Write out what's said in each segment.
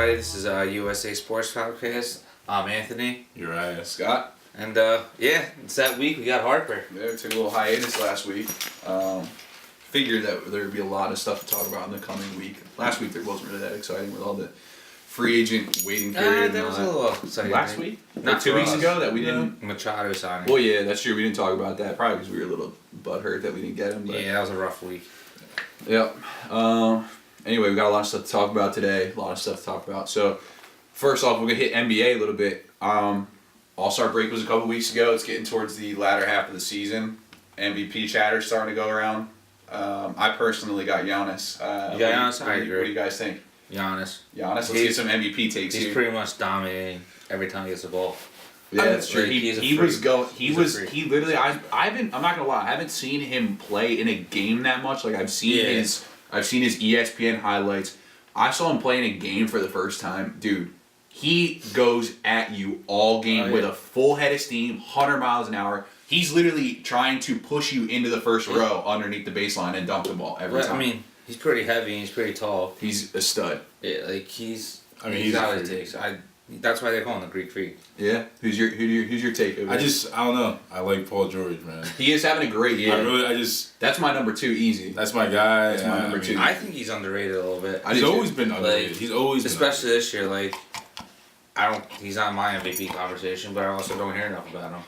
everybody. This is USA Sports Podcast. I'm Anthony. Uriah. Scott. And yeah, it's that week. We got Harper. Yeah, we took a little hiatus last week. Figured that there would be a lot of stuff to talk about in the coming week. Last week there wasn't really that exciting with all the free agent waiting period. That was a little exciting. Last week? Not or 2 for weeks us. ago that we didn't. Machado signing. Well, yeah, that's true. We didn't talk about that probably because we were a little butthurt that we didn't get him. But Yeah, that was a rough week. Yep. Anyway, we got a lot of stuff to talk about today. A lot of stuff to talk about. So, first off, we're gonna hit NBA a little bit. All-Star break was a couple weeks ago. It's getting towards the latter half of the season. MVP chatter starting to go around. I personally got Giannis. You got Giannis? I agree. What do you guys think? Giannis. Let's get some MVP takes He's here. pretty much dominating every time he gets the ball. Yeah, that's true. Like, he's a He freak. was going. He's a freak. He literally. I'm not gonna lie. I haven't seen him play in a game that much. Like I've seen his ESPN highlights. I saw him play in a game for the first time, dude. He goes at you all game with a full head of steam, 100 miles an hour. He's literally trying to push you into the first row underneath the baseline and dunk the ball every time. I mean, he's pretty heavy and he's pretty tall. He's a stud. Yeah, like he's. He's got a what it freak. takes. That's why they call him the Greek Freak. Yeah. Who's your take? Over I don't know. I like Paul George, man. He is having a great year. That's my number 2, easy. That's my guy. That's my number 2. I think he's underrated a little bit. He's always been underrated. He's always been especially this year. Like, he's not in my MVP conversation, but I also don't hear enough about him.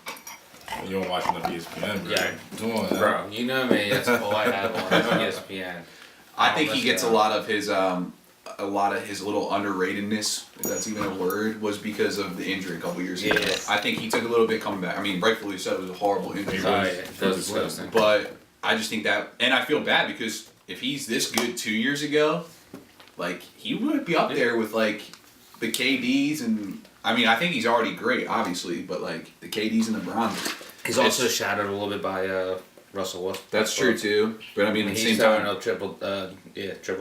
You don't watch enough ESPN, bro. Yeah. Come on, Bro, you know me. That's all I have on ESPN. I think he gets a lot of his little underratedness, if that's even a word, was because of the injury a couple years ago. Yeah. I think he took a little bit coming back. I mean, rightfully so, it was a horrible injury. That was disgusting. But I just think that, and I feel bad because if he's this good 2 years ago, like, he would be up there with, like, the KDs and, I mean, I think he's already great, obviously, but, like, the KDs and the Browns. He's also shadowed a little bit by Russell Westbrook. That's true, too. But, I mean, at the same time, up triple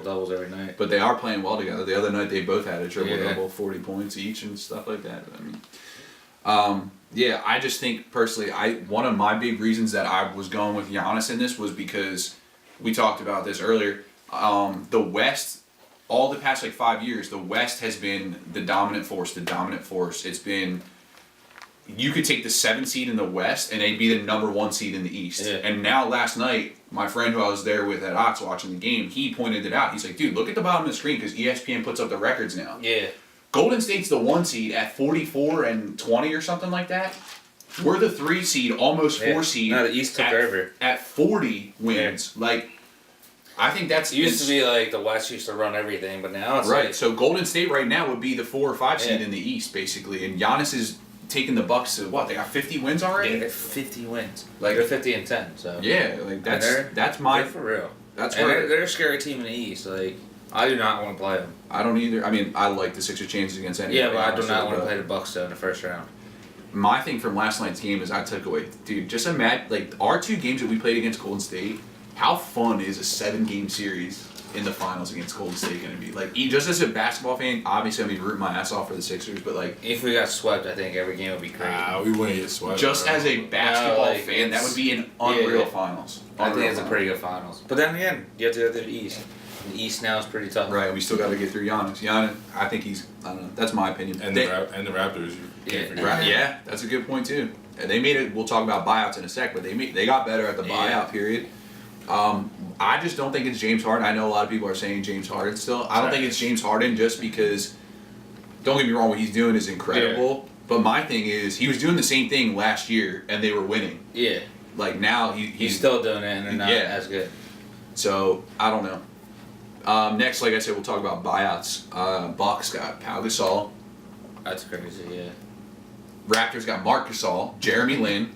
doubles every night. but they are playing well together. The other night they both had a triple-double, 40 points each and stuff like that. I mean, yeah, I just think personally, one of my big reasons that I was going with Giannis in this was because we talked about this earlier. The West, all the past 5 years, the West has been the dominant force. It's been, you could take the 7th seed in the West and they'd be the number 1 seed in the East. Yeah. And now last night, my friend who I was there with at Ox watching the game, he pointed it out. He's like, dude, look at the bottom of the screen because ESPN puts up the records now. Yeah. Golden State's the 1 seed at 44-20 or something like that. We're the 3 seed, almost 4 seed. No, the East took over. At 40 wins. Yeah. Like, I think that's... It used to be like the West used to run everything, but now it's right. like... So Golden State right now would be the 4 or 5 seed Yeah. in the East, basically. And Giannis is taking the Bucks to, what, they got 50 wins already? Yeah, they're 50 wins. Like, They're 50-10, so... Yeah, like, that's they're my... for real. That's and where... they're a scary team in the East. Like, I do not want to play them. I don't either. I mean, I like the Sixers' chances against anybody. Yeah, but I do honestly, not want to but- play the Bucks though in the first round. My thing from last night's game is I took away, dude, just imagine, like, our 2 games that we played against Golden State, how fun is a 7-game series in the finals against Golden State going to be? Like, just as a basketball fan, obviously I'm going to be rooting my ass off for the Sixers, but, like... If we got swept, I think every game would be crazy. We wouldn't get swept. Just bro. as a basketball like, fan, that would be an yeah, unreal finals. I think Unreal it's a finals. pretty good finals. But then again, you have to go to the East. The East now is pretty tough. Right, we still got to get through Giannis. Giannis, I think he's, I don't know, that's my opinion. And the Raptors. You can't forget. Yeah, that's a good point too. And they made it. We'll talk about buyouts in a sec, but they got better at the buyout period. I just don't think it's James Harden. I know a lot of people are saying James Harden still. I don't think it's James Harden just because. Don't get me wrong, what he's doing is incredible. Yeah. But my thing is, he was doing the same thing last year, and they were winning. Yeah. Like now, he's still doing it, and they're not as good. So I don't know. Next, like I said, we'll talk about buyouts. Bucks got Pau Gasol. That's crazy, yeah. Raptors got Marc Gasol, Jeremy Lin.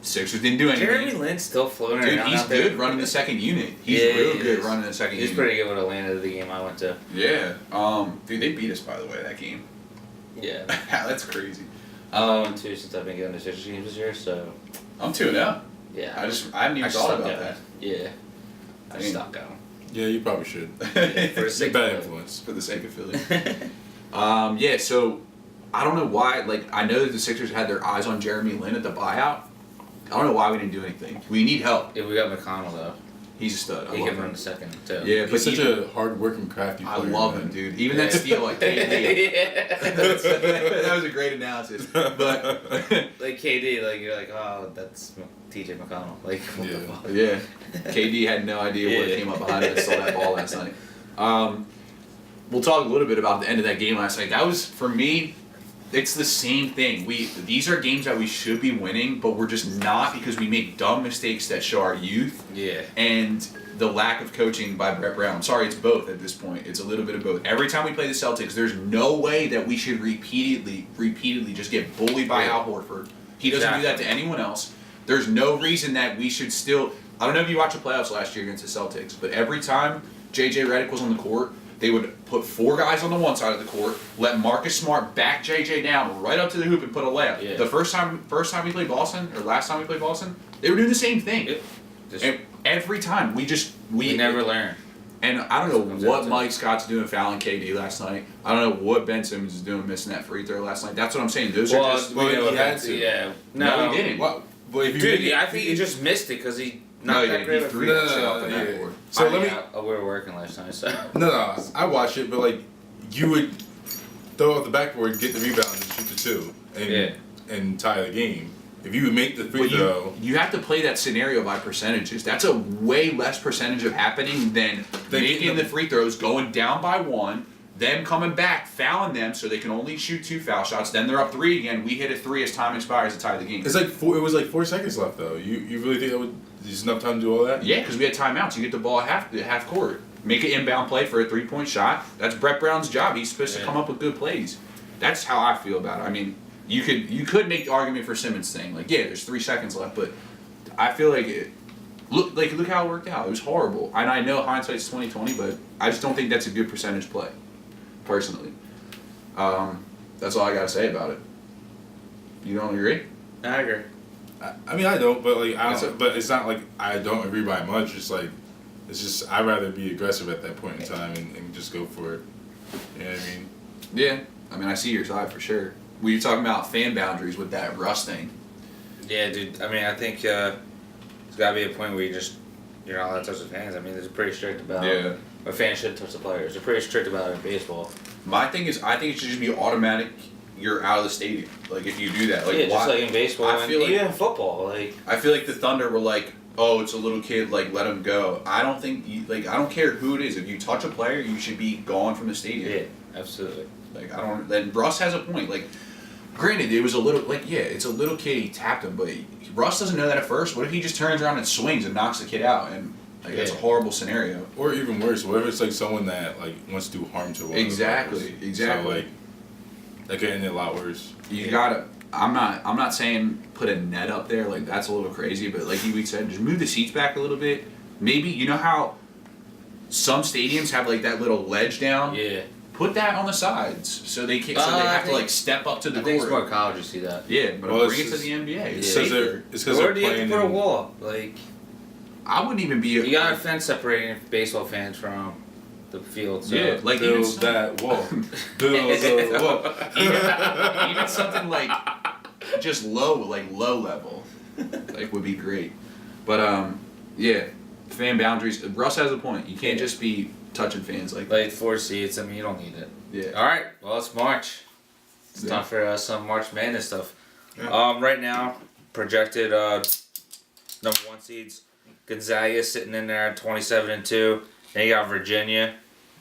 Sixers didn't do anything. Jeremy Lin's still floating Dude, around he's out there. good running the second unit. He's Yeah, real he good is. running the second unit. He's pretty good with Atlanta, the game I went to. Yeah. Dude, they beat us, by the way, that game. Yeah. That's crazy. I'm 1-2 since I've been getting to Sixers games this year, so... I'm 2-0. Yeah. I haven't even thought about that. Yeah. I just stopped going. Yeah, you probably should. For the It's a sake bad of influence. For the sake of Philly. Yeah, so I don't know why. Like, I know that the Sixers had their eyes on Jeremy Lin at the buyout. I don't know why we didn't do anything. We need help. Yeah, we got McConnell, though. He's a stud. I He love can run him. the second too. Yeah, but He's such even- a hard-working, crafty I player. love man. him, dude. Even that steal, like KD. yeah. That was a great analysis. But Like KD, like you're like, oh, that's TJ McConnell. Like, what the Yeah. fuck? yeah, KD had no idea what Yeah. came up behind it and stole that ball last night. We'll talk a little bit about the end of that game last night. That was, for me, it's the same thing. These are games that we should be winning, but we're just not because we make dumb mistakes that show our youth Yeah. and the lack of coaching by Brett Brown. I'm sorry, it's both at this point. It's a little bit of both. Every time we play the Celtics, there's no way that we should repeatedly just get bullied by Yeah. Al Horford. He doesn't do that Exactly. to anyone else. There's no reason that we should still. I don't know if you watched the playoffs last year against the Celtics, but every time JJ Redick was on the court, they would put 4 guys on the one side of the court, let Marcus Smart back JJ down right up to the hoop and put a layup. Yeah. The first time we played Boston, or last time we played Boston, they were doing the same thing. Yep. Just, And every time we never learn. And I don't know Comes what down to Mike Scott's doing fouling KD last night. I don't know what Ben Simmons is doing missing that free throw last night. That's what I'm saying. Those are just. well, we know he had that's- to. Yeah. No, he didn't. What? But if you Dude, make it- I think he just missed it because he No, not he that didn't. great He of a threw free that No, shit off the no, yeah. backboard. So let me. we were working last night, so. No, I watch it, but like you would throw off the backboard, get the rebound, and shoot the 2, and tie the game. If you would make the free But throw, you have to play that scenario by percentages. That's a way less percentage of happening than making the free throws, going down by 1, them coming back, fouling them so they can only shoot 2 foul shots. Then they're up 3 again. We hit a 3 as time expires to tie the game. it's like 4. It was like 4 seconds left though. You really think that would? There's enough time to do all that? Yeah, because we had timeouts. You get the ball at half court. Make an inbound play for a 3-point shot. That's Brett Brown's job. He's supposed to come up with good plays. That's how I feel about it. I mean, you could make the argument for Simmons thing. Like, yeah, there's 3 seconds left, but I feel like look how it worked out. It was horrible. And I know hindsight's 20/20, but I just don't think that's a good percentage play, personally. That's all I gotta say about it. You don't agree? I agree. I mean, I don't, but like That's but it's not like I don't agree by much. It's like it's just I'd rather be aggressive at that point in time and just go for it. You know what I mean? Yeah. I mean, I see your side for sure. We were talking about fan boundaries with that Russ thing. Yeah, dude. I mean, I think there's got to be a point where you're not allowed to touch the fans. I mean, they're pretty strict about. Yeah. Or fans should touch the players. They're pretty strict about it in baseball. My thing is, I think it should just be automatic. You're out of the stadium. Like if you do that, like yeah, why? just like in baseball I and feel like- even in football. Like, I feel like the Thunder were like, oh, it's a little kid, like let him go. I don't think I don't care who it is. If you touch a player, you should be gone from the stadium. yeah, absolutely. Like I don't. Then Russ has a point. Like, granted, it was a little like it's a little kid. He tapped him, but Russ doesn't know that at first. What if he just turns around and swings and knocks the kid out? And like that's a Yeah. horrible scenario. Or even worse, what if it's like someone that like wants to do harm to one of the Exactly, players? exactly. So like that could end a lot worse. You gotta. I'm not saying put a net up there. Like that's a little crazy, but like we said, just move the seats back a little bit. Maybe you know how some stadiums have like that little ledge down. Yeah. Put that on the sides so they can't. So they I have to think- like step up to the I think it's court. more college you see that. Yeah, but Well, bring it it's to just- the NBA. It's Yeah. Because safer. they're it's because Or they're do you have to playing. put a in- wall up? Like, I wouldn't even be. you got a fence separating baseball fans from the field. So. Yeah, like even Build some- that wall. Build the wall. even something like just low level, like would be great. But yeah, fan boundaries. Russ has a point. You can't Yeah. just be touching fans like Like 4 seats. I mean, you don't need it. yeah. All right. Well, it's March. It's Yeah. time for some March Madness stuff. Yeah. Right now, projected number 1 seeds. Gonzaga sitting in there at 27-2. Then you got Virginia,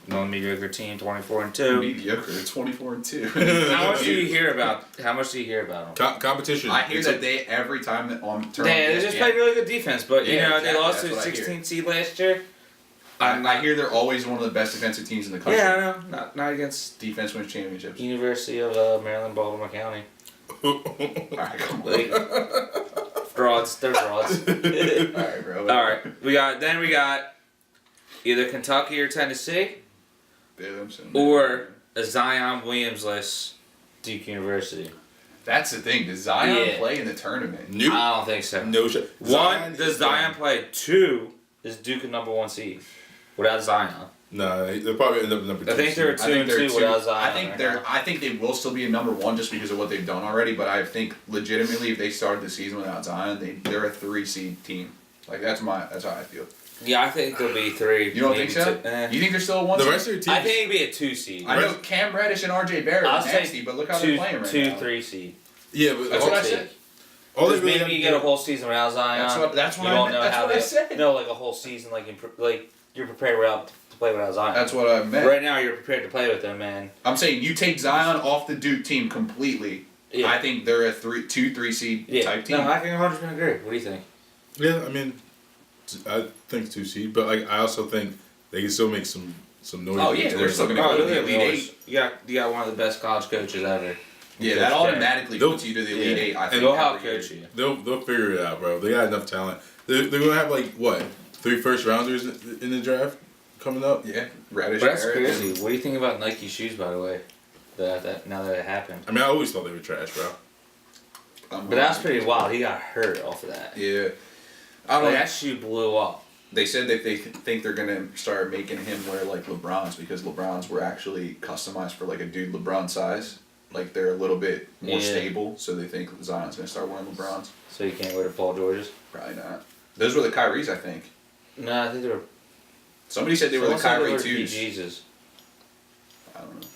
no mediocre team, 24-2. Mediocre, 24-2. How much do you hear about? How much do you hear about them? Competition. I hear It's that a- they every time that on turn. They just played really good defense, but you Yeah, know exactly, they lost to that's a what I hear. 16 seed last year. I hear they're always one of the best defensive teams in the country. Yeah, I know. Not against Defense wins championships. University of Maryland, Baltimore County. Alright, come on. Like, frauds, they're frauds. Alright, bro. Alright, we got either Kentucky or Tennessee, or a Zion Williams-less Duke University. That's the thing. Does Zion Yeah. play in the tournament? Nope. I don't think so. No shit. One, does is Zion done. play? 2, is Duke a number 1 seed without Zion? No, they'll probably end up number 2. I think they're I think 2-2 2. without Zion. I think right they're. now. I think they will still be a number 1 just because of what they've done already. But I think legitimately, if they started the season without Zion, they're a 3 seed team. Like that's how I feel. Yeah, I think there'll be 3. You don't think maybe so? 2. You think there's still a 1 The seed? rest of your team. I think it'd be a 2 seed. I know Cam Reddish and RJ Barrett I'll are say nasty, but look how they're playing right 2, now. 3 seed. Yeah, but That's all, what I said. all they Because really maybe you have get to a whole season without Zion. That's what you I don't meant. know That's how what I they- said. No, like a whole season, like you're prepared to play without Zion. That's what I meant. Right now, you're prepared to play with them, man. I'm saying you take Zion off the Duke team completely. Yeah. I think they're a 2-3 seed Yeah. type team. No, I can 100% agree. What do you think? Yeah, I mean, I think 2 seed, but like I also think they can still make some noise. Oh, yeah, they're still gonna Oh, go to the yeah, Elite Eight. You got one of the best college coaches ever. Yeah, that automatically They'll- puts you to the Elite yeah. Eight. I And think They'll every help year. coach you. They'll figure it out, bro. They got enough talent. They're gonna have like what 3 first rounders in the draft coming up. Yeah, Reddish. But that's Barrett. crazy. What do you think about Nike shoes, by the way? That now that it happened. I mean, I always thought they were trash, bro. But that's pretty wild. He got hurt off of that. Yeah. I don't Like, know. that shoe blew up. They said that they think they're gonna start making him wear like LeBrons because LeBrons were actually customized for like a dude LeBron size. Like they're a little bit more Yeah. stable, so they think Zion's gonna start wearing LeBrons. So you can't wear the Paul Georges? Probably not. Those were the Kyries, I think. No, I think they were. Somebody said they were the someone said Kyrie they were twos. Jesus. I don't know.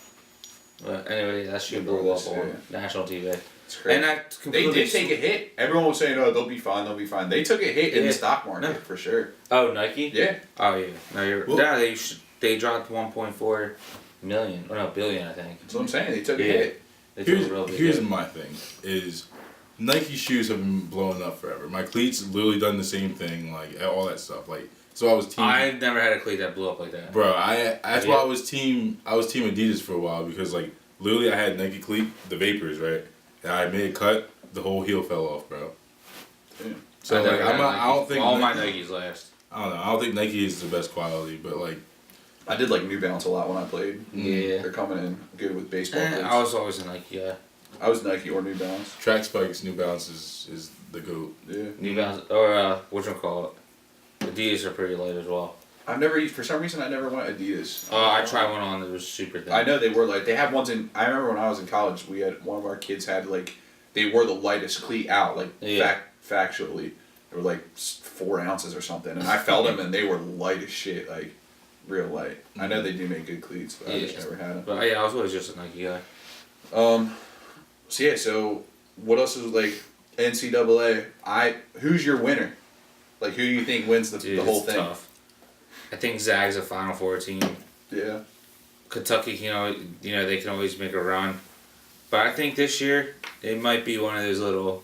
But anyway, that shoe Yeah, blew up yeah. on national TV. It's crazy. And that They completely did take a hit. Everyone was saying, "Oh, they'll be fine. They'll be fine." They took a hit in Yeah. the stock market No. for sure. Oh, Nike? Yeah. Oh, yeah. No, you're. Well- No, they dropped 1.4 million. Or no, billion, I think. That's what I'm saying. They took a Yeah. hit. They took a real big Here's hit. my thing is Nike shoes have been blowing up forever. My cleats literally done the same thing, like all that stuff. Like so, I was team. I've never had a cleat that blew up like that. Bro, that's Yeah. why I was team Adidas for a while because like literally I had Nike cleat, the Vapors, right? And I made a cut, the whole heel fell off, bro. Damn. So like I don't think all my Nikes last. I don't know. I don't think Nike is the best quality, but like I did like New Balance a lot when I played. Yeah. They're coming in good with baseball. Eh, cleats. I was always a Nike guy. I was Nike or New Balance. track spikes, New Balance is the goat. Yeah. New Balance or whatchamacallit. Adidas are pretty light as well. I've never for some reason I never went Adidas. I tried one on that was super thin. I know they were like they have ones in. I remember when I was in college, we had one of our kids had like they were the lightest cleat out like Yeah. factually they were like 4 ounces or something, and I felt them and they were light as shit, like real light. I know they do make good cleats, but I just Yeah. never had them. But yeah, I was always just a Nike guy. So yeah, so what else is like NCAA? Who's your winner? Like who do you think wins the Dude, whole it's thing? tough. I think Zag's a Final Four team. Yeah. Kentucky, they can always make a run. But I think this year it might be one of those little.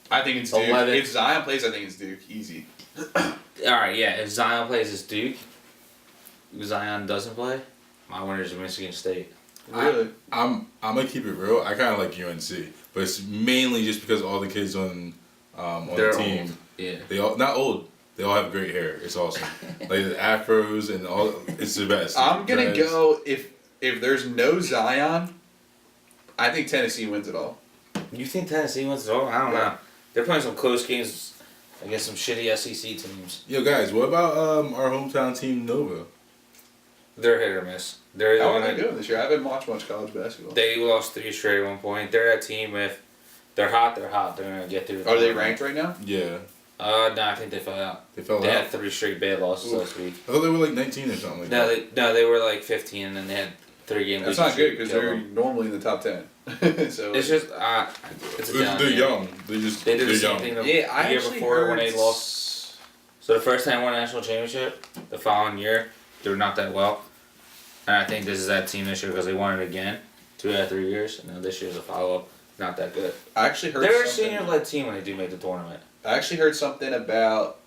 I think it's Duke. 11. If Zion plays, I think it's Duke. Easy. All right, yeah. If Zion plays as Duke, if Zion doesn't play, my winner is Michigan State. Really? I'm gonna keep it real. I kind of like UNC, but it's mainly just because all the kids on They're the team, old. Yeah. they all not old. They all have great hair. It's awesome. Like the afros and all. It's the best. I'm gonna Dreads. go if there's no Zion, I think Tennessee wins it all. You think Tennessee wins it all? I don't Yeah. know. They're playing some close games against some shitty SEC teams. Yo, guys, what about our hometown team Nova? They're hit or miss. They're How are they doing this year? I haven't watched much college basketball. They lost 3 straight at one point. They're a team if they're hot, they're hot. They're gonna get through. the Are they tournament. ranked right now? Yeah, No, I think they fell out. they fell They out. had 3 straight bad losses Oof. last week. I thought they were like 19 or something like No, that. they were like 15, and then they had 3 game That's losing not good streak because to kill they're them. normally in the top 10. So It's just it's a down They're year. young. They just They did the they're same young. thing the yeah, I year actually before heard when they lost. So the first time they won a national championship, the following year they were not that well, and I think this is that team this year because they won it again, 2 out of 3 years, and now this year's a follow up. Not that good. I actually heard They're a something. senior led team when they do make the tournament. I actually heard something about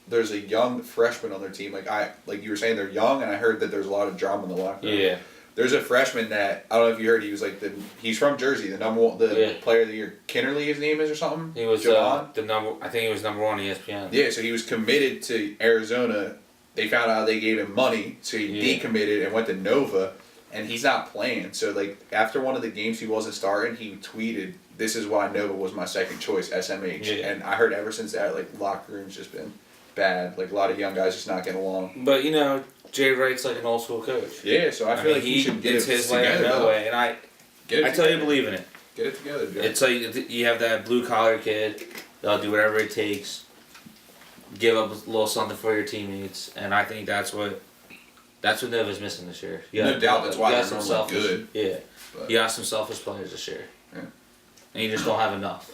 there's a young freshman on their team. Like you were saying, they're young, and I heard that there's a lot of drama in the locker room. Yeah. There's a freshman that I don't know if you heard. He was like he's from Jersey, the number one, the Yeah. player of the year. Kinnerly, his name is or something. He was Javon? I think he was number 1 ESPN. Yeah, so he was committed to Arizona. They found out they gave him money, so he Yeah. decommitted and went to Nova, and he's not playing. So like after one of the games he wasn't starting, he tweeted, "This is why Nova was my second choice, SMH." Yeah. And I heard ever since that, like locker room's just been bad. Like a lot of young guys just not getting along. But Jay Wright's like an old school coach. Yeah, so I feel like he should get it's it his way or together. no though. way, and I Get it tell you, together. believe in it. Get it together, Joe. It's like you have that blue collar kid. They'll do whatever it takes. give up a little something for your teammates, and I think that's what Nova's missing this year. No doubt that's why you they're got normally good. Yeah, But- you got some selfish players this year. Yeah. And you just don't have enough.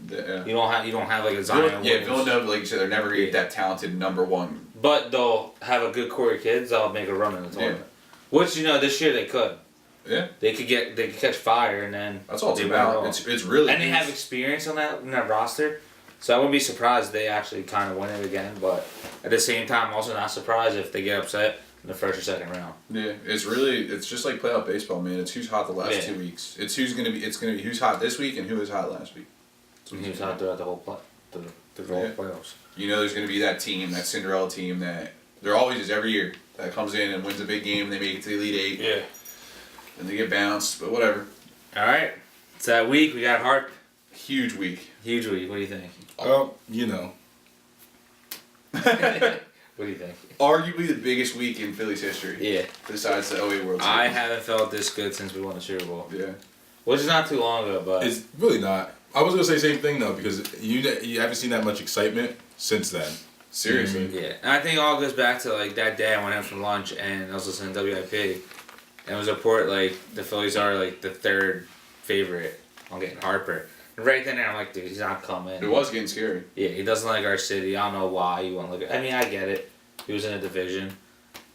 Yeah. You don't have like a Zion. Yeah, Williams. Villanova, like you said, they're never gonna get that talented number one. But they'll have a good core of kids that'll make a run in the tournament. Which this year they could. Yeah, They could catch fire and then that's all it's they about. win it It's really and they have experience on that roster. So I wouldn't be surprised if they actually kind of win it again. But at the same time, I'm also not surprised if they get upset in the first or second round. Yeah, it's just like playoff baseball, man. It's who's hot the last 2 weeks. It's gonna be who's hot this week and who was hot last week. He was out throughout the whole playoffs. You know, there's gonna be that team, that Cinderella team that there always is every year that comes in and wins a big game. And they make it to the Elite Eight. Yeah. And they get bounced, but whatever. All right. It's that week. We got Harp. Huge week. Huge week. What do you think? Well, What do you think? Arguably the biggest week in Philly's history. Yeah. Besides the 08 World Series. I haven't felt this good since we won the Super Bowl. Yeah. Which is not too long ago, but it's really not. I was gonna say the same thing though because you haven't seen that much excitement since then. Seriously. yeah. And I think it all goes back to like that day I went in from lunch and I was listening to WIP, and it was a report like the Phillies are like the third favorite on getting Harper. And right then I'm like, dude, he's not coming. It was getting scary. Yeah, he doesn't like our city. I don't know why you want to look at. I mean, I get it. He was in a division,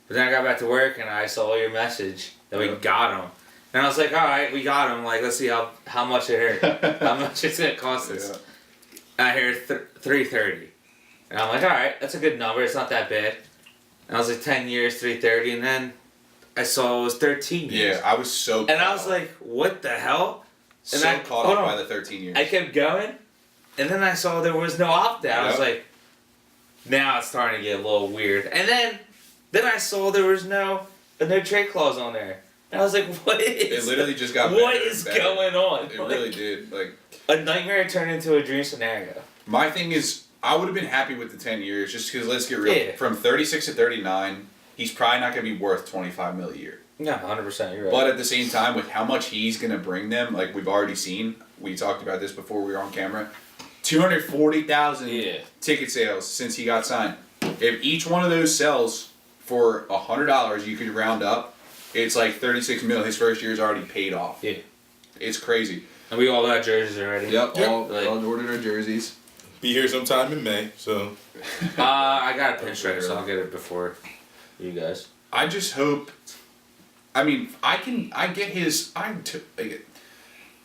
but then I got back to work and I saw your message that we got him. And I was like, all right, we got him. Like, let's see how much it hurt. How much it's going to cost us. Yeah. And I heard $330. And I'm like, all right, that's a good number. It's not that bad. And I was like, 10 years, $330. And then I saw it was 13 years. Yeah, I was so. And I was like, what the hell? And so I caught hold up on. by the 13 years. I kept going. And then I saw there was no opt-out. I was Yep. like, now it's starting to get a little weird. And then I saw there was no trade clause on there. And I was like, what is It literally just got what better and is better. going on? It Like, really did. Like, a nightmare turned into a dream scenario. my thing is, I would have been happy with the 10 years just because, let's get real. Yeah. From 36 to 39, he's probably not going to be worth $25 million a year. No, 100%. You're right. But at the same time, with how much he's going to bring them, like we've already seen, we talked about this before we were on camera, 240,000 Yeah. ticket sales since he got signed. If each one of those sells for $100, you could round up. It's like 36 mil. His first year is already paid off. Yeah. It's crazy. And we all got jerseys already. Yep. Yep. All ordered our jerseys. Be here sometime in May, so I got a pinstripe, so I'll get it before you guys. I just hope. I mean,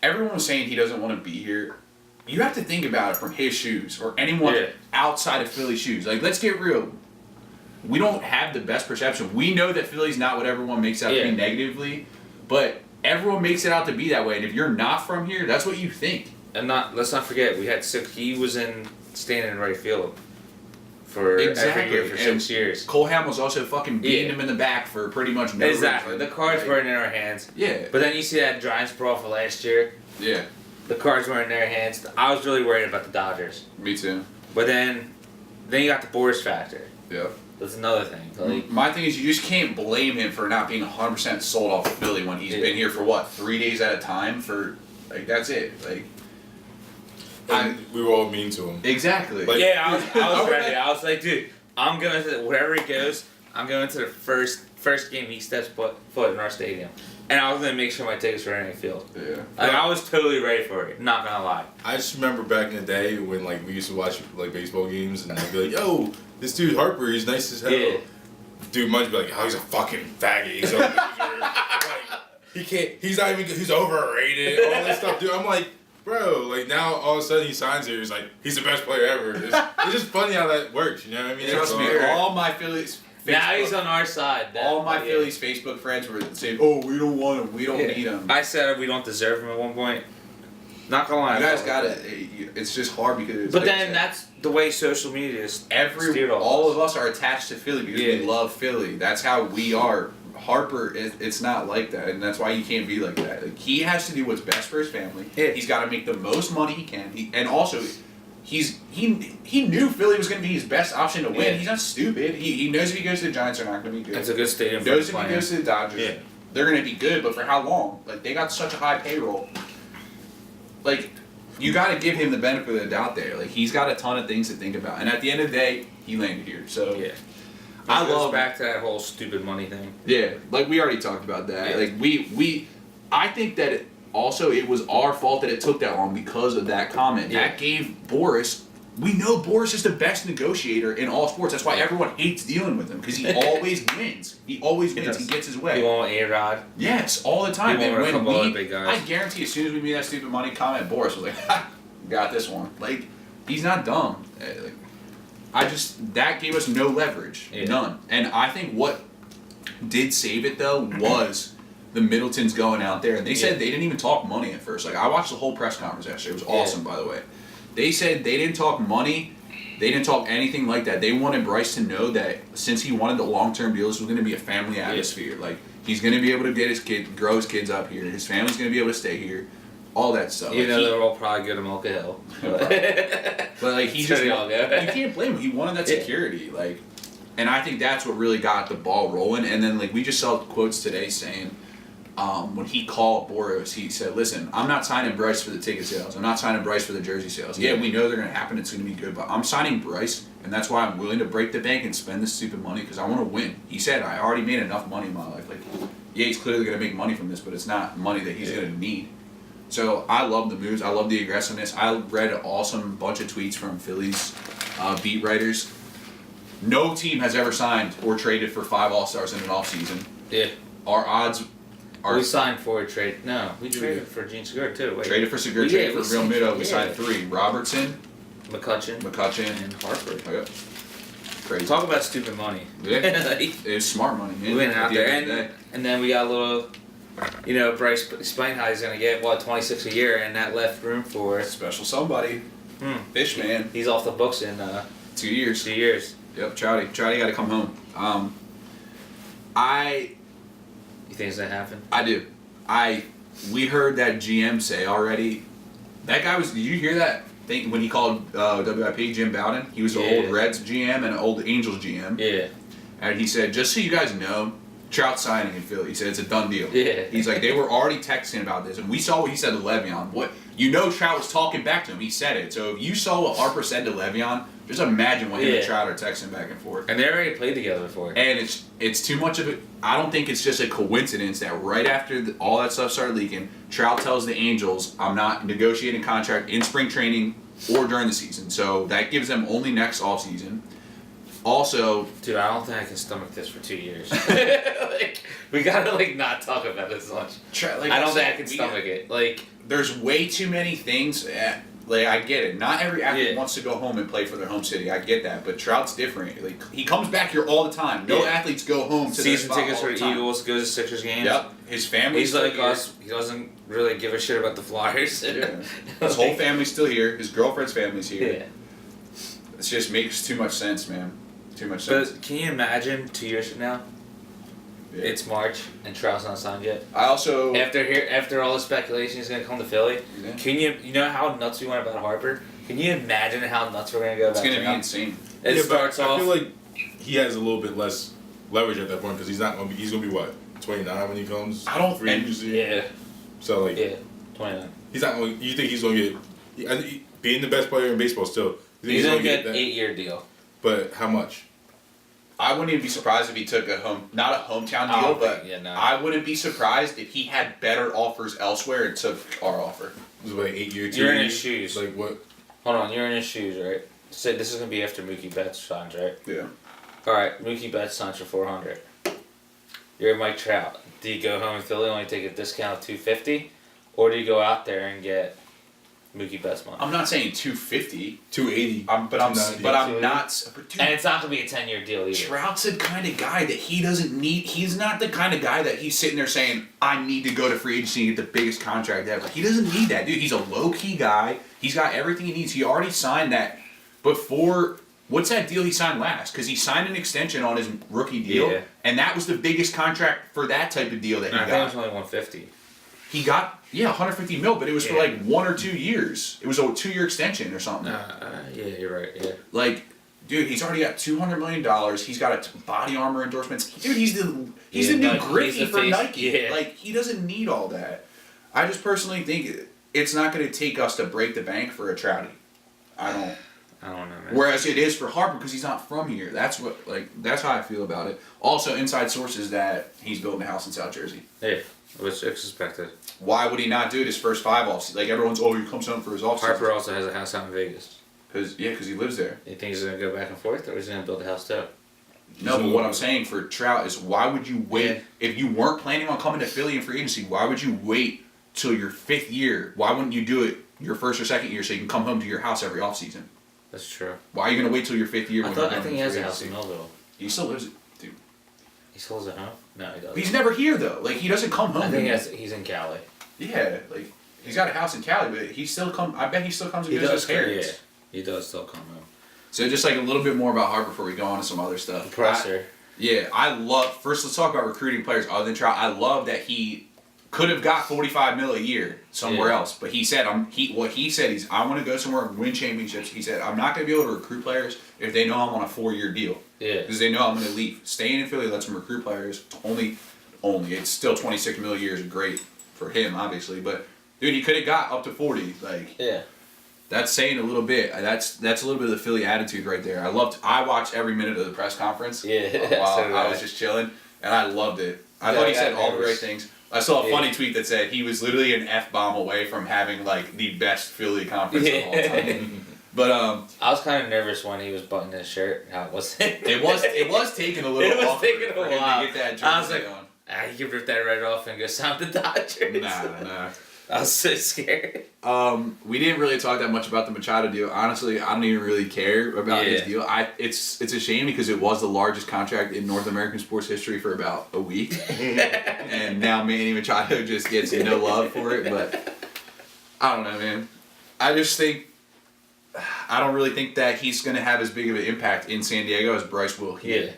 everyone was saying he doesn't want to be here. You have to think about it from his shoes or anyone Yeah. outside of Philly's shoes. Like, let's get real. We don't have the best perception. We know that Philly's not what everyone makes out to Yeah. be negatively, but everyone makes it out to be that way. And if you're not from here, that's what you think. And let's not forget, we had he was standing in right field for Exactly. every year for And 6 years. Cole Hamels also fucking beating Yeah. him in the back for pretty much no Exactly. reason. The cards Like, weren't in our hands. Yeah. But then you see that Giants brawl for last year. Yeah. The cards weren't in their hands. I was really worried about the Dodgers. Me too. But then you got the Boris factor. Yeah. That's another thing. Like, My thing is, you just can't blame him for not being 100% sold off of Philly when he's Yeah. been here for what, 3 days at a time for, like, that's it. Like, and we were all mean to him. exactly. Like- yeah, I was Okay. ready. I was like, dude, I'm going to wherever he goes. I'm going to the first game he steps foot in our stadium, and I was gonna make sure my tickets were in any field. Yeah. Like I was totally ready for it. Not gonna lie. I just remember back in the day when like we used to watch like baseball games and they'd be like, "Yo, this dude Harper, he's nice as hell." Yeah. Dude might be like, "Oh, he's a fucking faggot. He's a loser. Like, he can't. He's not even. He's overrated. All this stuff, dude." I'm like, bro. Like now, all of a sudden he signs here. He's like, he's the best player ever. It's just funny how that works. You know what I mean? Trust me, That's all my Phillies. Now he's Facebook- on our side. all my Yeah. Phillies Facebook friends were saying, "Oh, we don't want him. We don't Yeah. need him." I said we don't deserve him at one point. Not gonna lie. You I guys felt got like it. It's just hard because. But like I then said, that's the way social media is. steered all of us are attached to Philly because we Yeah. love Philly. That's how we are. Harper, it's not like that, and that's why you can't be like that. Like, he has to do what's best for his family. Yeah. He's got to make the most money he can, and also, he knew Philly was going to be his best option to win. Yeah. He's not stupid. He knows if he goes to the Giants, they're not going to be good. It's a good stadium He for knows if he playing. goes to the Dodgers, Yeah. they're going to be good. But for how long? Like they got such a high payroll. Like you got to give him the benefit of the doubt there. Like he's got a ton of things to think about, and at the end of the day, he landed here. So Yeah. I It goes love back to that whole stupid money thing. Yeah, like we already talked about that. Yeah. Like I think that it was our fault that it took that long because of that comment. Yeah. That gave Boris. We know Boris is the best negotiator in all sports. That's why everyone hates dealing with him because he always wins. He always wins. He gets his way. You want A-Rod? Yes, all the time. He won't And when couple other we, big guys. I guarantee, as soon as we made that stupid money comment, Boris was like, "Ha, got this one." Like, he's not dumb. Like, that gave us no leverage, Yeah. none. And I think what did save it though was the Middletons going out there, and they said they didn't even talk money at first. Like, I watched the whole press conference yesterday. It was awesome, by the way. They said they didn't talk money. They didn't talk anything like that. They wanted Bryce to know that since he wanted the long-term deal, this was going to be a family atmosphere. Like, he's going to be able to get his kid, grow his kids up here. His family's going to be able to stay here. All that stuff. You know they're all probably good to Mocha Hill. But like he It's just, pretty all good. you can't blame him. He wanted that Yeah. security. Like, and I think that's what really got the ball rolling. And then like we just saw quotes today saying, when he called Boris, he said, "Listen, I'm not signing Bryce for the ticket sales. I'm not signing Bryce for the jersey sales. Yeah, we know they're going to happen. It's going to be good, but I'm signing Bryce, and that's why I'm willing to break the bank and spend this stupid money because I want to win." He said, "I already made enough money in my life. Like, yeah, he's clearly going to make money from this, but it's not money that he's going to need." So I love the moves. I love the aggressiveness. I read an awesome bunch of tweets from Phillies beat writers. No team has ever signed or traded for 5 All-Stars in an offseason. Yeah. Our odds are We signed for a trade. No, we traded for Gene Segura too. Wait. traded for Segura, Yeah, traded we for Real signed- Mido. We yeah. signed 3. Robertson, McCutcheon, McCutcheon, and Harper. Yep. Crazy. Talk about stupid money. Yeah. Like, It's smart money, man. we went at out the there, end of the and, day. and then we got a little, Bryce explained how he's gonna get 26 a year, and that left room for Special somebody. Hmm. Fish man. He's off the books in 2 years. 2 years. Yep, Trouty got to come home. You think it's gonna happen? I do. We heard that GM say already. That guy was. Did you hear that thing when he called WIP Jim Bowden? He was an Yeah. old Reds GM and an old Angels GM. Yeah. And he said, just so you guys know, Trout signing in Philly. He said it's a done deal. Yeah. He's like, they were already texting about this, and we saw what he said to Le'Veon. Trout was talking back to him. He said it. So if you saw what Harper said to Le'Veon, just imagine what him and Yeah. Trout are texting back and forth. And they already played together before. And it's too much of it. I don't think it's just a coincidence that right after all that stuff started leaking, Trout tells the Angels, "I'm not negotiating a contract in spring training or during the season." So that gives them only next offseason. Also, Dude, I don't think I can stomach this for 2 years. We gotta not talk about this much. I don't think I can stomach it. There's way too many things. I get it. Not every athlete Yeah. wants to go home and play for their home city. I get that, but Trout's different. He comes back here all the time. No Yeah. athletes go home to their Season spot tickets all for the time. Eagles, goes to Sixers games. Yep, his family's He's still like here. us. He doesn't really give a shit about the Flyers. Yeah. His whole family's still here. His girlfriend's family's here. Yeah. It just makes too much sense, man. Too much sense. But can you imagine 2 years from now? Yeah. It's March and Trout's not signed yet. I also After all the speculation he's gonna come to Philly. Yeah. Can you know how nuts we went about Harper? Can you imagine how nuts we're gonna go it's about gonna be Trout? insane. It Yeah, starts but off. I feel like he has a little bit less leverage at that point because he's gonna be what 29 when he comes. I don't- free and- agency. yeah, So like 29. he's not. You think he's gonna get? I think being the best player in baseball still. You think He's gonna get that? 8-year deal. But how much? I wouldn't even be surprised if he took not a hometown Oh, deal, okay, but yeah, no. I wouldn't be surprised if he had better offers elsewhere and took our offer. It was like 8 year. You're in 2 his shoes. Like what? Hold on, you're in his shoes, right? Say this is gonna be after Mookie Betts signs, right? Yeah. All right, Mookie Betts signs for 400. You're Mike Trout. Do you go home in Philly and only take a discount of 250, or do you go out there and get Mookie Betts money? I'm not saying 250. 280. But I'm 290. not. But dude, And it's not gonna be a 10-year deal either. Trout's the kind of guy that he doesn't need. He's not the kind of guy that he's sitting there saying, "I need to go to free agency and get the biggest contract ever." He doesn't need that, dude. He's a low key guy. He's got everything he needs. He already signed that before. What's that deal he signed last? Because he signed an extension on his rookie deal, Yeah. and that was the biggest contract for that type of deal that And I he think it was got. only 150. He got 150 mil, but it was for Yeah. like 1 or 2 years. It was a 2-year extension or something. Yeah, you're right. Yeah. Like, dude, he's already got $200 million. He's got body armor endorsements. Dude, he's the Yeah, new Nike- Griffey he's the for face. Nike. Yeah. Like, he doesn't need all that. I just personally think it's not going to take us to break the bank for a Trouty. I don't. I don't know, man. Whereas it is for Harper because he's not from here. That's how I feel about it. Also, inside sources that he's building a house in South Jersey. Yeah, which expected. Why would he not do it his first 5 offseasons? Like everyone's, he comes home for his offseason. Harper also has a house out in Vegas. Because he lives there. You think he's gonna go back and forth, or he's gonna build a house too? No, but what I'm saying for Trout is why would you wait if you weren't planning on coming to Philly in free agency? Why would you wait till your 5th year? Why wouldn't you do it your 1st or 2nd year so you can come home to your house every offseason? That's true. Why are you gonna wait till your 5th year? I think he has a house in Millville. He still lives, dude. He still lives at home? No, he doesn't. He's never here though. Like he doesn't come home. I think he's in Cali. Yeah, like he's got a house in Cali, but he still come. I bet he still comes and visits his parents. Yeah, he does still come home. So just like a little bit more about Harper before we go on to some other stuff. Presser. I love. First, let's talk about recruiting players other than Trout. I love that he could have got $45 million a year somewhere else, but he said, I want to go somewhere and win championships. He said, I'm not going to be able to recruit players if they know I'm on a 4-year deal. Yeah. Because they know I'm going to leave. Staying in Philly lets him recruit players. Only, it's still $26 million a year is great for him, obviously, but dude, he could have got up to 40. Like, yeah. That's saying a little bit. That's a little bit of the Philly attitude right there. I watched every minute of the press conference. Yeah. While So I was just chilling, and I loved it. I thought he said all the right things. I saw a funny tweet that said he was literally an F-bomb away from having like the best Philly conference of all time. But I was kind of nervous when he was buttoning his shirt. How it was? it was taking a little. It was awkward taking a for him while. to get that I was jersey like, on. you can rip that right off and go sign the Dodgers. Nah. I was so scared. We didn't really talk that much about the Machado deal. Honestly, I don't even really care about his deal. It's a shame because it was the largest contract in North American sports history for about a week, and now Manny Machado just gets no love for it. But I don't know, man. I just think I don't really think that he's going to have as big of an impact in San Diego as Bryce will here. Yeah,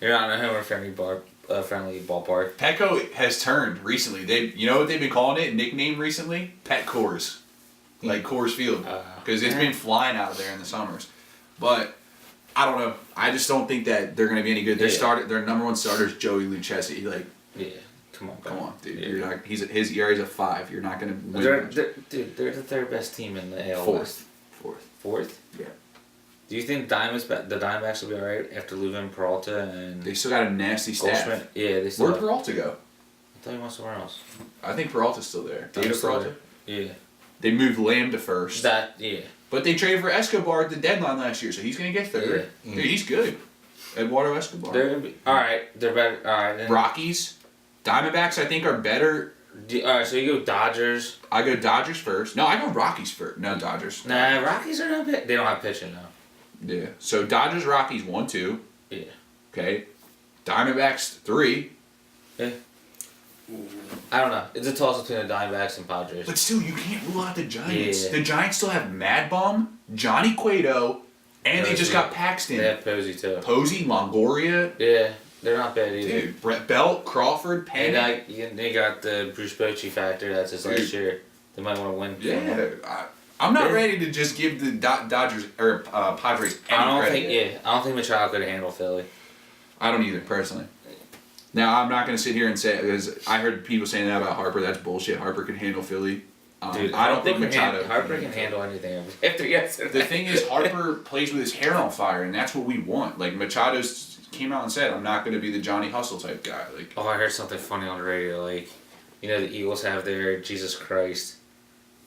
you're not in a homer-friendly ballpark. Petco has turned recently. You know what they've been calling it? Nickname recently? Pet Coors. Like Coors Field. Because it's been flying out of there in the summers. But, I don't know. I just don't think that they're going to be any good. Their number one starter is Joey Lucchesi. Like, yeah, come on, dude. Yeah. You're not, his ERA's a 5. You're not going to win. They're the third best team in the AL West. Fourth? Yeah. Do you think the Diamondbacks will be alright after losing Peralta and They still got a nasty staff. Goldschmidt? Yeah, they still. Where'd Peralta go? I thought he went somewhere else. I think Peralta's still there. David still Peralta? there. Yeah. They moved Lamb to first. Yeah. But they traded for Escobar at the deadline last year, so he's going to get third. Yeah. Dude, he's good. Eduardo Escobar. They're gonna be alright. They're better. Alright. Rockies. Diamondbacks, I think, are better. Alright, so you go Dodgers. I go Dodgers first. No, I go Rockies first. No, Dodgers. Nah, Rockies are not bad. They don't have pitching though. Yeah. So Dodgers, Rockies, 1, 2. Yeah. Okay. Diamondbacks, 3. Yeah. I don't know. It's a toss between the Diamondbacks and Padres. But still, you can't rule out the Giants. Yeah. The Giants still have Mad Bum, Johnny Cueto, and they just got Paxton. They have Posey too. Posey, Longoria. Yeah, they're not bad either. Dude, Brett Belt, Crawford, And Penn. they got the Bruce Bochy factor. That's his last year. They might want to win. Yeah. I'm not ready to just give the Dodgers or Padres any credit. I don't think Machado could handle Philly. I don't either, personally. Now, I'm not going to sit here and say, because I heard people saying that about Harper. That's bullshit. Harper can handle Philly. Dude, I don't think Machado. Harper can handle anything after yesterday. The thing is, Harper plays with his hair on fire, and that's what we want. Like, Machado's came out and said, I'm not going to be the Johnny Hustle type guy. Like, I heard something funny on the radio. Like, the Eagles have their Jesus Christ.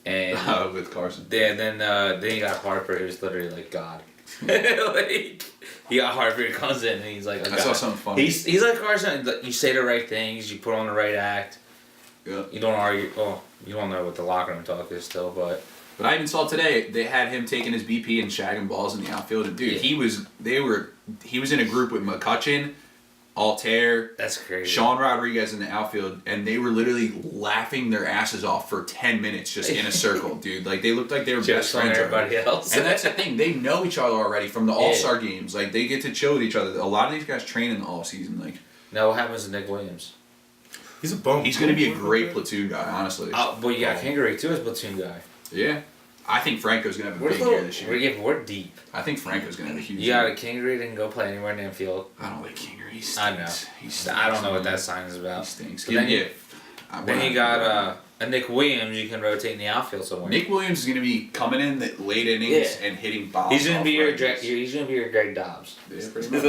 And with Carson. then you got Harper, who's literally like God. Like, he got Harper, he comes in and he's like, I saw something funny. He's like Carson. You say the right things, you put on the right act. Yeah. You don't argue. Oh, you don't know what the locker room talk is still, but. But I even saw today they had him taking his BP and shagging balls in the outfield. And dude, he was in a group with McCutchen, Altair, That's crazy. Sean Rodriguez in the outfield, and they were literally laughing their asses off for 10 minutes just in a circle, dude. Like, they looked like they were best Just on friends. everybody else. And that's the thing, they know each other already from the All-Star games. Like, they get to chill with each other. A lot of these guys train in the off-season. Like, Now what happens to Nick Williams? He's a bum. he's going to be a great platoon guy, honestly. But you got Kingery too as platoon guy. Yeah. I think Franco's going to have a big year this year. We're deep. I think Franco's going to have a huge You got year. a Kingery that can go play anywhere in the infield. I don't like Kinger. He I know. stinks. He stinks. I don't know what that sign is He about. stinks. But then you got And Nick Williams, you can rotate in the outfield somewhere. Nick Williams is going to be coming in the late innings and hitting bombs. He's gonna off be your righties. he's gonna be your Greg Dobbs. Yeah, pretty much.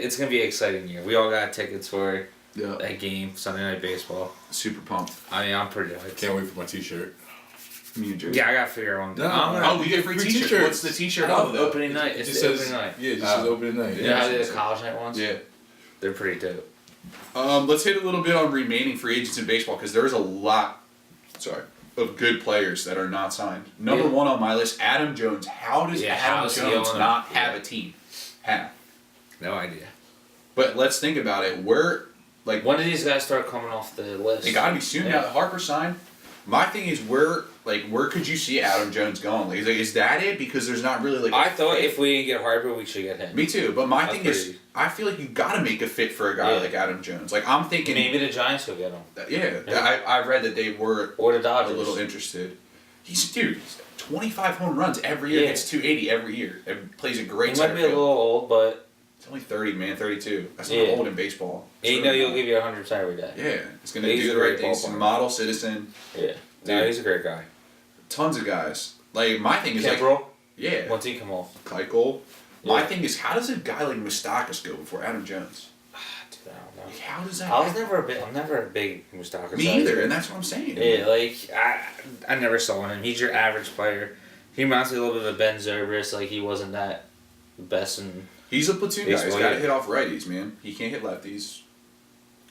It's gonna be an exciting year. We all got tickets for Yeah. that game, Sunday Night Baseball. Super pumped. I mean, I'm pretty hyped. Can't wait for my T-shirt. Me and Jerry. Yeah, I gotta figure out one. No. I'm gonna, Oh, we get a free Free t-shirt. t-shirts. What's the t-shirt oh, of though? opening night. It's It the says opening night. yeah, it just says opening night. You know how they do the college night ones? Yeah. They're pretty dope. Let's hit a little bit on remaining free agents in baseball because there's a lot, of good players that are not signed. Number one on my list, Adam Jones. How does how Adam is he Jones on not a- have a team? How? No idea. But let's think about it. We're like, When did these guys start coming off the list? it got to be soon now that Harper signed. My thing is, where could you see Adam Jones going? Like, is that it? Because there's not really like. I thought if we didn't get Harper, we should get him. Me too, but my That's thing is, crazy. I feel like you got to make a fit for a guy Yeah. like Adam Jones. Like I'm thinking, Maybe the Giants will get him. I read that they were Or the a Dodgers. little interested. He's 25 home runs every year. Yeah. Gets 280 every year. And plays a He great might center be a field. little old, but It's only 30, man. 32. That's not Yeah. old in baseball. you know he'll give you 100% every day. Yeah, he's gonna He's do a the right great things. ballpark. Model citizen. Yeah. No, Dude. he's a great guy. Tons of guys. Like my thing is Kimbrel, yeah. once he come off. Keuchel. My Yeah. thing is, how does a guy like Moustakas go before Adam Jones? Dude, I don't know. Like, how does that? I was happen? I'm never a big Moustakas Me guy. either, and that's what I'm saying. Yeah, like I never saw him. He's your average player. He reminds me a little bit of a Ben Zobrist. Like he wasn't that best. And He's a platoon guy. He's Baseball, got to yeah. hit off righties, man. He can't hit lefties.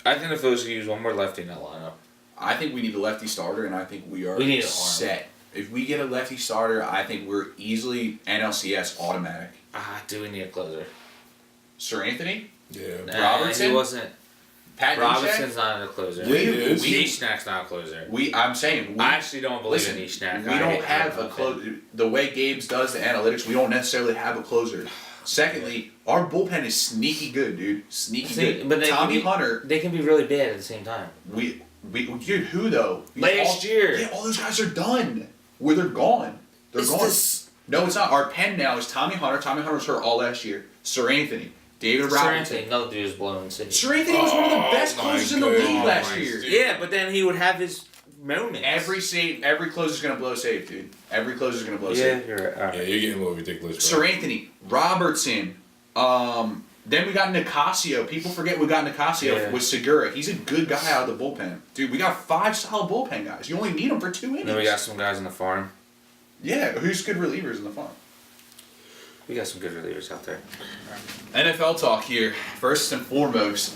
I think the Phillies could use one more lefty in that lineup. I think we need a lefty starter, and I think we are We need an arm. set. If we get a lefty starter, I think we're easily NLCS automatic. Do we need a closer? Sir Anthony, Yeah. Robertson? He wasn't. Pat Robinson's not a closer. Yeah, he is. Nishnak's not a closer. I'm saying we. I actually don't believe Listen, in Nishnak. we don't have a closer. The way Gabe's does the analytics, we don't necessarily have a closer. Secondly, our bullpen is sneaky good, dude. Sneaky good. But Tommy Hunter, They can be really bad at the same time. dude, who though? Last year. Yeah, all those guys are done. Where they're gone. They're gone. No, it's not. Our pen now is Tommy Hunter. Tommy Hunter was hurt all last year. Sir Anthony, David Sir Robertson. Anthony, another dude is blowing city. Sir Anthony was one of the best Oh, closers my in the league God. last Oh, year. my Yeah, but then he would have his moments. Every closer's gonna blow safe, dude. Every closer's gonna blow Yeah, safe. you're right. All right. Yeah, you're getting a little ridiculous, bro. Sir Anthony, Robertson. Then we got Nicasio. People forget we got Nicasio Yeah. with Segura. He's a good guy out of the bullpen. Dude, we got 5 solid bullpen guys. You only need them for 2 innings. And then we got some guys on the farm. Yeah, who's good relievers in the farm? We got some good relievers out there. NFL talk here. First and foremost,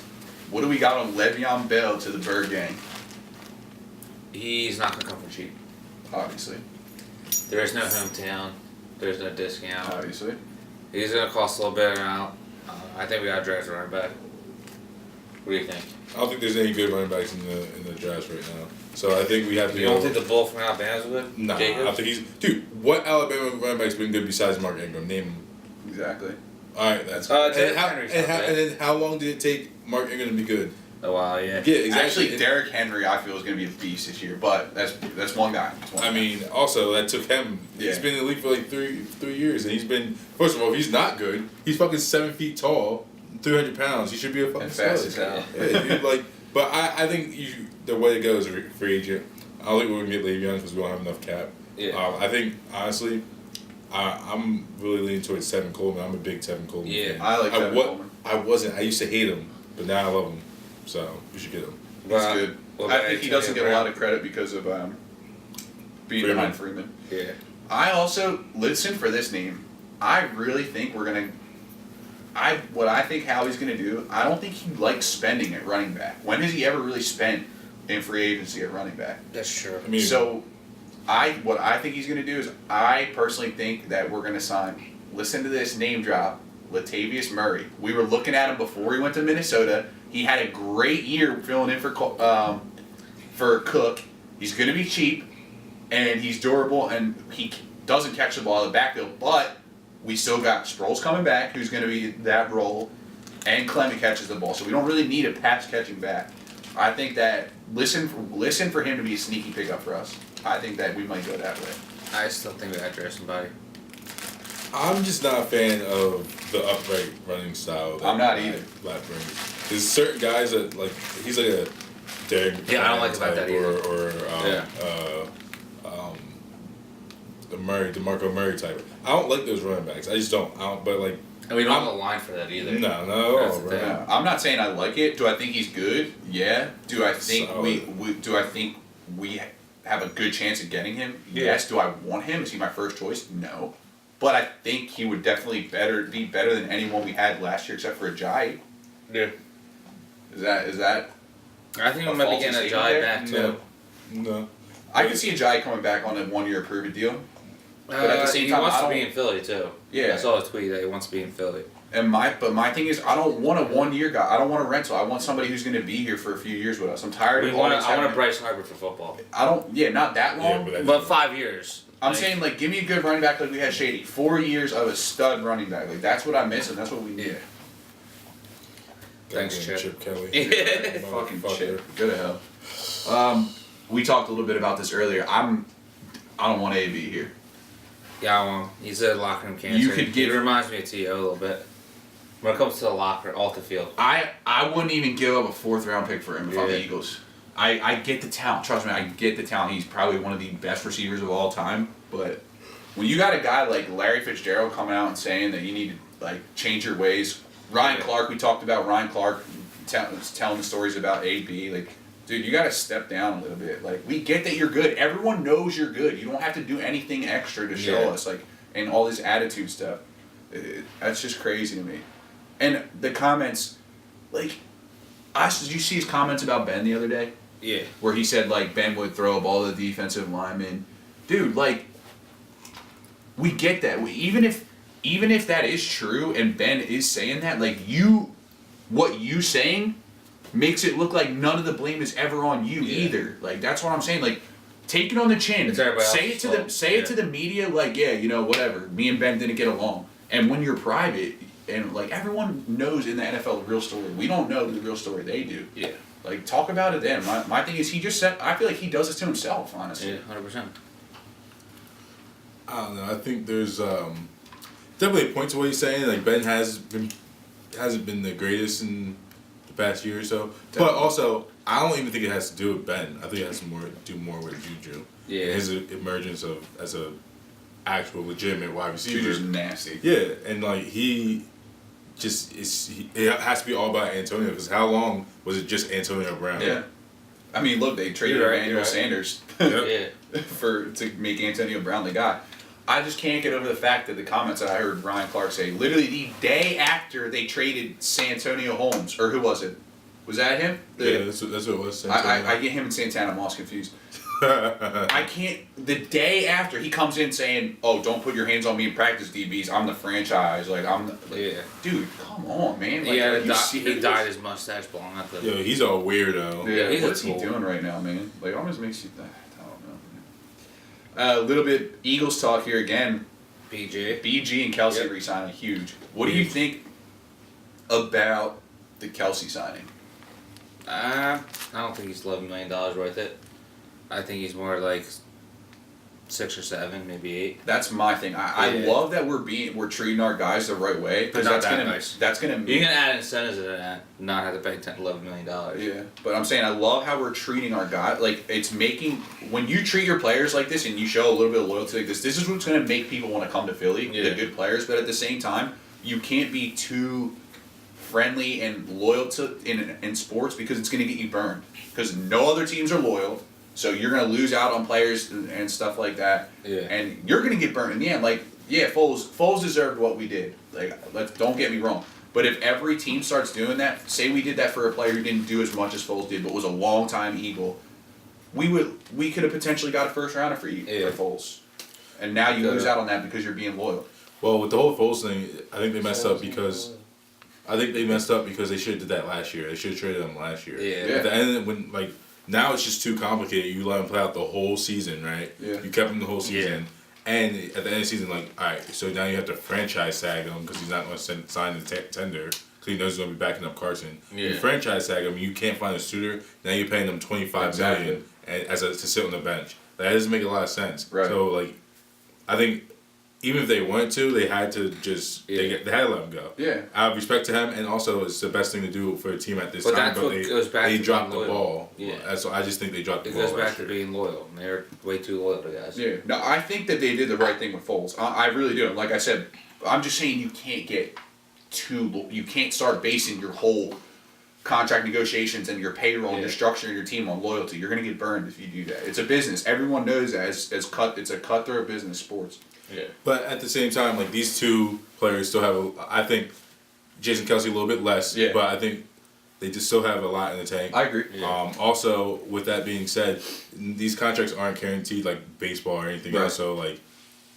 what do we got on Le'Veon Bell to the Bird Gang? He's not gonna come for cheap. Obviously. There is no hometown. There's no discount. Obviously. He's gonna cost a little bit out. I think we got to draft a running back. What do you think? I don't think there's any good running backs in the draft right now. So I think we have to. You don't think the bull from Alabama's good? Nah, Jacobs? I think he's what Alabama running back's been good besides Mark Ingram? Name him. Exactly. All right, that's Derrick and, how, Henry's and, not how, bad. and then how long did it take Mark Ingram to be good? A while, yeah. Yeah, exactly. Actually, Derrick Henry, I feel, is going to be a beast this year, but that's one guy. That's one I guy. mean, also that took him. He's Yeah. been in the league for like three years, and he's been. First of all, he's not good. He's fucking 7 feet tall, 300 pounds. He should be a fucking And fast stud. as hell. Yeah, dude, like, but I think the way to go is a free agent. I don't think we're gonna get Le'Veon because we don't have enough cap. Yeah. I think honestly, I'm really leaning towards Tevin Coleman. I'm a big Tevin Coleman Yeah. fan. I like Tevin Coleman. I wasn't. I used to hate him, but now I love him. So we should get him. He's Well, good. what I about think he Antonio doesn't get a lot of credit because of being Freeman. behind Freeman. Yeah. I also listen for this name. I really think we're gonna. What I think Howie's gonna do. I don't think he likes spending at running back. When has he ever really spent in free agency at running back? That's true. I mean, So, what I think he's gonna do is I personally think that we're gonna sign. Listen to this name drop, Latavius Murray. We were looking at him before he went to Minnesota. He had a great year filling in for Cook. He's gonna be cheap, and he's durable, and he doesn't catch the ball in the backfield. But we still got Sproles coming back, who's gonna be that role, and Clement catches the ball. So we don't really need a pass catching back. I think that listen for him to be a sneaky pickup for us. I think that we might go that way. I still think we got to draft somebody. I'm just not a fan of the upright running style. That I'm not either. Black brings. There's certain guys that like he's like a Derek Yeah, I don't like McLaurin about that type either. the DeMarco Murray type. I don't like those running backs. I just don't. But like, And we don't have a line for that either. no, That's the bro. thing. Yeah, I'm not saying I like it. Do I think he's good? Yeah. Do I think Solid. do I think we have a good chance of getting him? Yeah. Yes. Do I want him? Is he my first choice? No. But I think he would definitely be better than anyone we had last year except for Ajayi. Yeah. Is that I think A we might be faulty getting a statement Jai there? back too. No. I could see Ajayi coming back on a 1-year prove it deal. But at the same he time, wants I to be don't- in Philly too. Yeah. I saw a tweet that he wants to be in Philly. And my thing is I don't want a 1-year guy. I don't want a rental. I want somebody who's going to be here for a few years with us. I'm tired of I want always a having- Bryce Harper for football. I don't. Yeah, not that Yeah, long. but that's But 5 years. I'm Like, saying like give me a good running back like we had Shady. 4 years of a stud running back. Like that's what I miss and that's what we need. Yeah. Thanks, Goddamn Chip. Kelly. Yeah. Fucking Motherfucker. shit. Good to hell. We talked a little bit about this earlier. I don't want AB here. Yeah, I want him. He's a locker room cancer. You could He give- reminds me of T.O. a little bit. When it comes to the locker, off the field. I wouldn't even give up a 4th round pick for him if I'm the Yeah. Eagles. I get the talent. Trust me, I get the talent. He's probably one of the best receivers of all time. But when you got a guy like Larry Fitzgerald coming out and saying that you need to like change your ways, Ryan Clark, we talked about Ryan Clark telling the stories about AB. Like, dude, you got to step down a little bit. Like, we get that you're good. Everyone knows you're good. You don't have to do anything extra to show Yeah. us. Like, and all this attitude stuff. That's just crazy to me. And the comments, like, did you see his comments about Ben the other day? Yeah. Where he said like Ben would throw up all the defensive linemen. Dude, like, we get that. Even if that is true and Ben is saying that, like what you saying makes it look like none of the blame is ever on you Yeah. either. Like that's what I'm saying. Like take it on the chin. It's everybody Say it else's to the fault. say it Yeah. to the media like, yeah, you know, whatever. Me and Ben didn't get along. And when you're private and like everyone knows in the NFL the real story. We don't know the real story. They do. Yeah. Like talk about it then. My thing is he just said I feel like he does this to himself, honestly. Yeah, 100%. I don't know. I think there's definitely a point to what he's saying. Like Ben hasn't been the greatest in the past year or so. Definitely. But also, I don't even think it has to do with Ben. I think it has to do more with Juju. Yeah. His emergence as a actual legitimate wide receiver. Juju's nasty. Yeah, and like it has to be all about Antonio because how long was it just Antonio Brown? Yeah. I mean, look, they traded You're right, Emmanuel you're right. Sanders Yep. Yeah. to make Antonio Brown the guy. I just can't get over the fact that the comments that I heard Ryan Clark say, literally the day after they traded Santonio Holmes, or who was it? Was that him? Yeah, that's what it was. I get him and Santana, I'm lost confused. I can't. The day after he comes in saying, "Oh, don't put your hands on me in practice, DBs. I'm the franchise. Like I'm." Yeah. Dude, come on, man. Like, Yeah, are you he serious? dyed his mustache blonde at the. Yo, he's a weirdo. Yeah, he's what's a he tool. doing right now, man? Like, it almost makes you. I don't know. A little bit Eagles talk here again. PJ. BG and Kelsey Yep. re-signing huge. What do you think about the Kelsey signing? I don't think he's $11 million worth it. I think he's more like 6 or 7, maybe 8. That's my thing. I Yeah. love that we're treating our guys the right way But because not that's that gonna nice. that's gonna You can add incentives to that, not have to pay $11 million. Yeah, but I'm saying I love how we're treating our guys. Like it's making when you treat your players like this and you show a little bit of loyalty like this. This is what's gonna make people want to come to Philly. Yeah. The good players, but at the same time, you can't be too friendly and loyal to in sports because it's gonna get you burned. Because no other teams are loyal, so you're gonna lose out on players and stuff like that. Yeah. And you're gonna get burned in the end. Like yeah, Foles deserved what we did. Like don't get me wrong. But if every team starts doing that, say we did that for a player who didn't do as much as Foles did, but was a long time Eagle, we could have potentially got a first rounder for Yeah. Foles. And now you lose out on that because you're being loyal. Well, with the whole Foles thing, I think they messed up because they should have did that last year. They should have traded him last year. Yeah. At the end, when like now it's just too complicated. You let him play out the whole season, right? Yeah. You kept him the whole season, and at the end of the season, like, all right, so now you have to franchise tag him because he's not going to sign the tender because he knows he's going to be backing up Carson. Yeah. You franchise tag him, you can't find a suitor. Now you're paying them $25 million and to sit on the bench. That doesn't make a lot of sense. Right. So like, I think even if they wanted to, they had to just they had to let him go. Yeah. Out of respect to him, and also it's the best thing to do for a team at this But time. that's But what goes back they to dropped being the loyal. ball. Yeah. That's I just think they dropped the It ball. goes back last to year. being loyal. They're way too loyal to guys. Yeah. No, I think that they did the right thing with Foles. I really do. Like I said, I'm just saying you can't get you can't start basing your whole contract negotiations and your payroll and your structure and your team on loyalty. You're gonna get burned if you do that. It's a business. Everyone knows that it's a cutthroat business, sports. Yeah. But at the same time, like these two players still have I think Jason Kelsey a little bit less. Yeah. But I think they just still have a lot in the tank. I agree. Yeah. Also, with that being said, these contracts aren't guaranteed like baseball or anything Right. else. So like,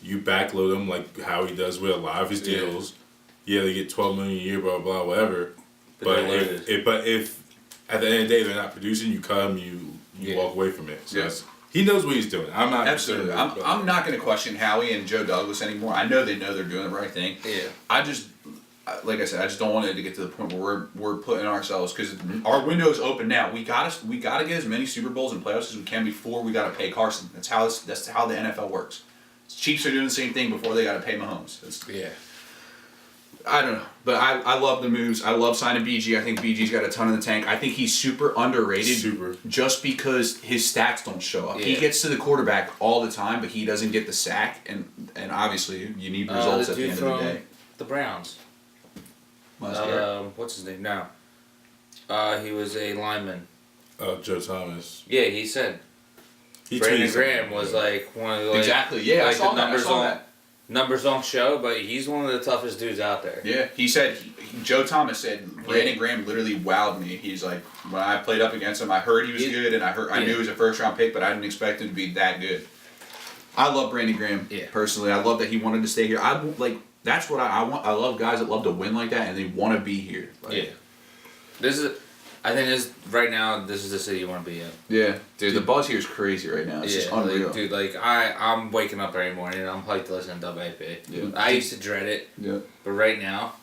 you backload them like how he does with a lot of his deals. Yeah, they get $12 million a year, blah blah whatever. But they're if at the end of the day they're not producing, you cut them, you walk away from it. So Yes. he knows what he's doing. I'm not Absolutely. concerned with it, I'm not going to question Howie and Joe Douglas anymore. I know they know they're doing the right thing. Yeah. I just, like I said, I just don't want it to get to the point where we're putting ourselves, because our window is open now. We gotta get as many Super Bowls and playoffs as we can before we gotta pay Carson. That's how the NFL works. Chiefs are doing the same thing before they gotta pay Mahomes. Yeah. I don't know, but I love the moves. I love signing BG. I think BG's got a ton in the tank. I think he's super underrated. Super. Just because his stats don't show up. He Yeah. gets to the quarterback all the time, but he doesn't get the sack, and obviously you need results at the dude end of the from day. the Browns. Last year. What's his name now? He was a lineman. Joe Thomas. Yeah, he said He Brandon tweeted Graham something. was like one of the Exactly. Yeah, I like saw the that. numbers I saw on that. numbers don't show, but he's one of the toughest dudes out there. Yeah, he said Joe Thomas said Brandon Graham literally wowed me. He's like, when I played up against him, I heard he was good, and I knew he was a first round pick, but I didn't expect him to be that good. I love Brandon Graham personally. I love that he wanted to stay here. That's what I want. I love guys that love to win like that and they want to be here. Like, I think right now this is the city you want to be in. yeah, dude, the buzz here is crazy right now. It's just unreal. Like, dude, like I'm waking up every morning and I'm hyped to listen to WAP. Yeah. I used to dread it, Yeah. but right now,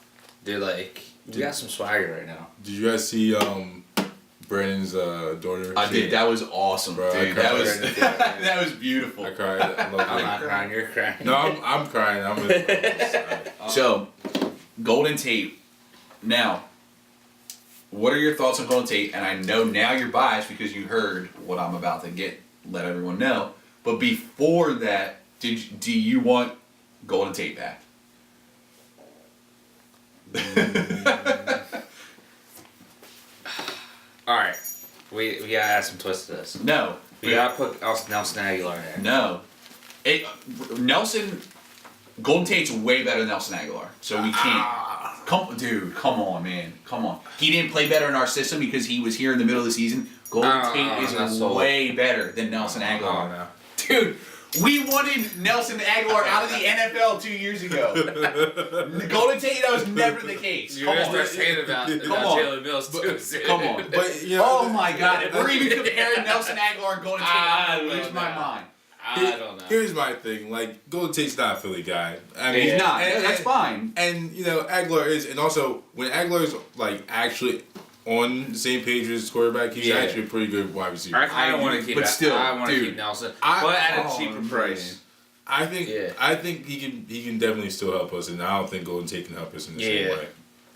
dude, like you got some swagger right now. Did you guys see Brandon's daughter? I did. That was awesome, Bro, I dude. cried. That was that was beautiful. I cried. I love I'm it. not crying, you're crying. No, I'm crying. I'm with So, Golden Tate. Now, what are your thoughts on Golden Tate? And I know now you're biased because you heard what I'm about to let everyone know. But before that, do you want Golden Tate back? All right, we gotta add some twist to this. No. We gotta put Nelson Aguilar in there. No. Nelson, Golden Tate's way better than Nelson Aguilar. So we can't. Come on, man. Come on. He didn't play better in our system because he was here in the middle of the season. Golden Tate is way better than Nelson Aguilar. Oh, no. Dude, we wanted Nelson Aguilar out of the NFL 2 years ago. GoldenTate, that was never the case. You're Come gonna on. start saying about Come on. Jalen Mills too. soon. Come on. But you know, Oh my God. We're even comparing Nelson Aguilar and Golden Tate. I'm gonna lose my mind. I don't know. Here's my thing. Like, Golden Tate's not a Philly guy. I mean, He's not. and- That's fine. And you know, Aguilar is, and also when Aguilar is like actually on the same page as his quarterback, he's actually a pretty good wide receiver. I kind of want to keep. but still, I want to dude, keep Nelson, I- but at a oh, cheaper man. price. I think Yeah. I think he can definitely still help us, and I don't think Golden Tate can help us in the same way.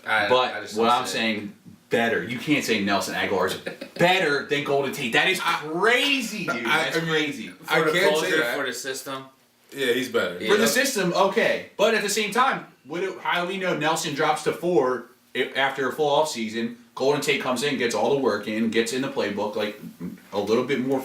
I But just what don't I'm see it. saying, better. You can't say Nelson Aguilar is better than Golden Tate. That is crazy, dude. That's I mean, crazy. for I the can't culture, say that. for the system. Yeah, he's better. Yeah. For the system, okay. But at the same time, how do we know Nelson drops to 4 after a full off season? Golden Tate comes in, gets all the work in, gets in the playbook, like a little bit more.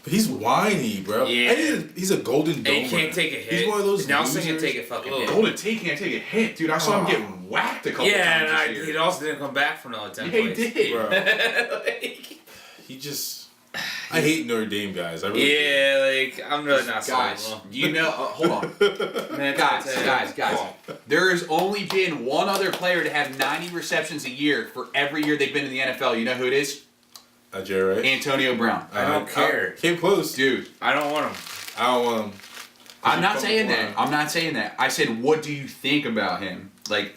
But he's whiny, bro. Yeah. And he's a golden dome. And he can't winner. take a hit. He's one of those Nelson can losers. take a fucking Ugh. hit. Golden Tate can't take a hit, dude. I saw him get whacked a couple Yeah, times and this year. he also didn't come back from another 10 Yeah, he plays. did. Bro. Like, He just. I hate Notre Dame guys. I really do. yeah, like I'm really not Guys, sold. you know, hold on. Man, Guys. There has only been one other player to have 90 receptions a year for every year they've been in the NFL. You know who it is? Jerry Rice. Antonio Brown. I don't care. Came close. Dude, I don't want him. I don't want him. I'm not He's saying from that. Florida. I'm not saying that. I said, what do you think about him? Like,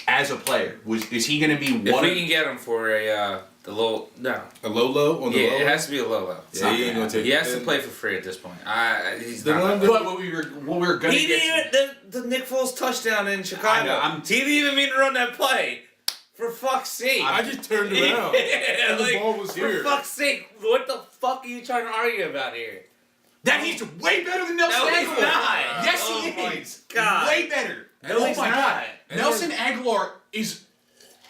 as a player, is he going to be If one? we can get him for a The low, no. A low on the Yeah, low? it has to be a low. Yeah, he ain't gonna take He has to then- play for free at this point. He's The not. one But what we were gonna He get. didn't even the Nick Foles touchdown in Chicago. I know, he didn't even mean to run that play. For fuck's sake. I just turned around. Yeah, and the like, ball was here. For fuck's sake, what the fuck are you trying to argue about here? That he's way better than Nelson No, he's Aguilar. not. Yes, Oh he my is. God. Way better. No, oh he's my not. god. And Nelson Aguilar is,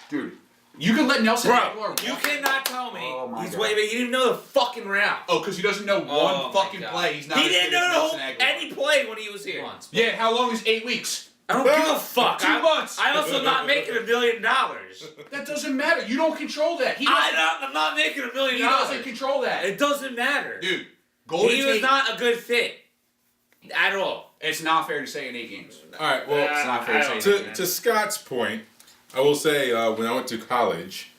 dude. You can let Nelson Aguilar. Bro, you cannot tell me Oh my he's God. way better. He didn't even know the fucking route. Oh, because he doesn't know Oh one my fucking God. play. He's not. He as didn't good as know the Nelson whole, Aguilar. any play when he was here. Yeah. How long is 8 weeks? I don't give a fuck. 2 months. I also not making $1 million. That doesn't matter. You don't control that. I'm not making $1 million. He doesn't control that. It doesn't matter. Dude, Golden He was Tate. not a good fit at all. It's not fair to say in 8 games. All right, well, It's not fair to say. in 8 to, games. to Scott's point, I will say when I went to college,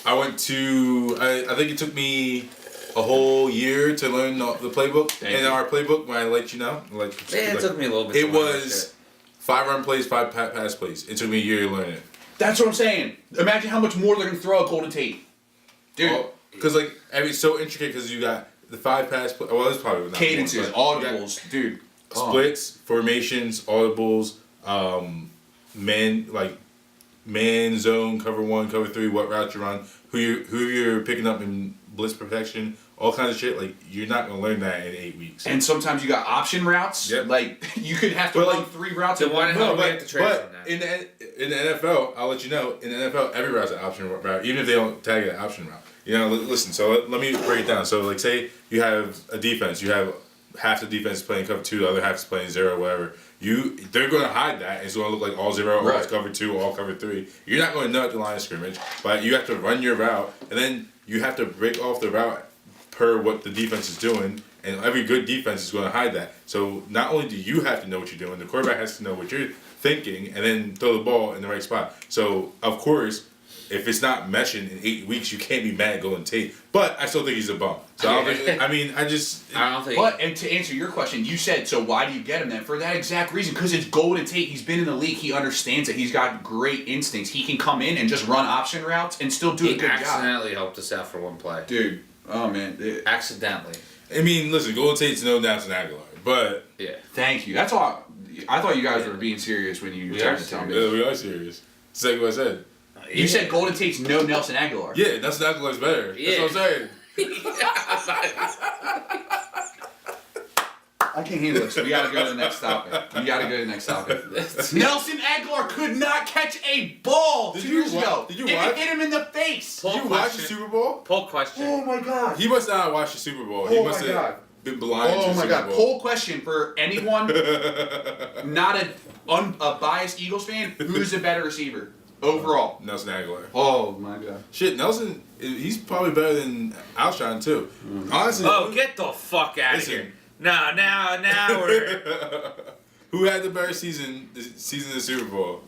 I went to, I think it took me a whole year to learn the playbook. Thank and you. our playbook, when I let you know, It took me a little bit. it to learn was 5 run plays, 5 pass plays. It took me a year to learn it. That's what I'm saying. Imagine how much more they're gonna throw at Golden Tate, dude. Because it's so intricate because you got the 5 pass play. Well, it's probably not Cadences, more, but you got audibles, dude. splits, formations, audibles, man zone, cover 1, cover 3, what route you run, who you're picking up in blitz protection, all kinds of shit. Like you're not gonna learn that in 8 weeks. And sometimes you got option routes. Yep. Like you could have to But, run like, 3 routes. So in why one the hell go. do we have to trade from but that? in the NFL, I'll let you know. In the NFL, every route's an option route, even if they don't tag it an option route. You know, listen. So let me break it down. So like, say you have a defense, you have half the defense playing cover 2, the other half is playing 0, whatever. They're going to hide that. And it's going to look like all 0, all Right. cover 2, all cover 3. You're not going to know at the line of scrimmage, but you have to run your route, and then you have to break off the route per what the defense is doing. And every good defense is going to hide that. So not only do you have to know what you're doing, the quarterback has to know what you're thinking, and then throw the ball in the right spot. So of course, if it's not meshing in 8 weeks, you can't be mad at Golden Tate. But I still think he's a bum. So I don't think, I don't think. But and to answer your question, you said, so why do you get him then? For that exact reason, because it's Golden Tate. He's been in the league. He understands it. He's got great instincts. He can come in and just run option routes and still do he a good job. accidentally helped us out for one play. Dude, oh man. Accidentally. I mean, listen, Golden Tate's no Nelson Aguilar, but Yeah. Thank you. That's all. I thought you guys were being serious when you We tried are to tell me. we are serious. It's like what I said. You said Golden Tate's no Nelson Aguilar. Yeah, Nelson Aguilar's better. Yeah. That's what I'm saying. I can't handle this. We gotta go to the next topic. Nelson Aguilar could not catch a ball Did 2 you years wa- ago. did you and watch? it hit him in the face. Poll Did you watch the question. Super Bowl? Poll question. Oh my god. He must not have watched the Super Bowl. He Oh must my have God. been blind to Oh the my Super god. Bowl. Poll question for anyone not a biased Eagles fan. Who's the better receiver overall? Nelson Aguilar. Oh my god. Shit, Nelson, he's probably better than Alshon too. Honestly. Oh, get the fuck out of Listen. here. No, now we're Who had the better season of the Super Bowl?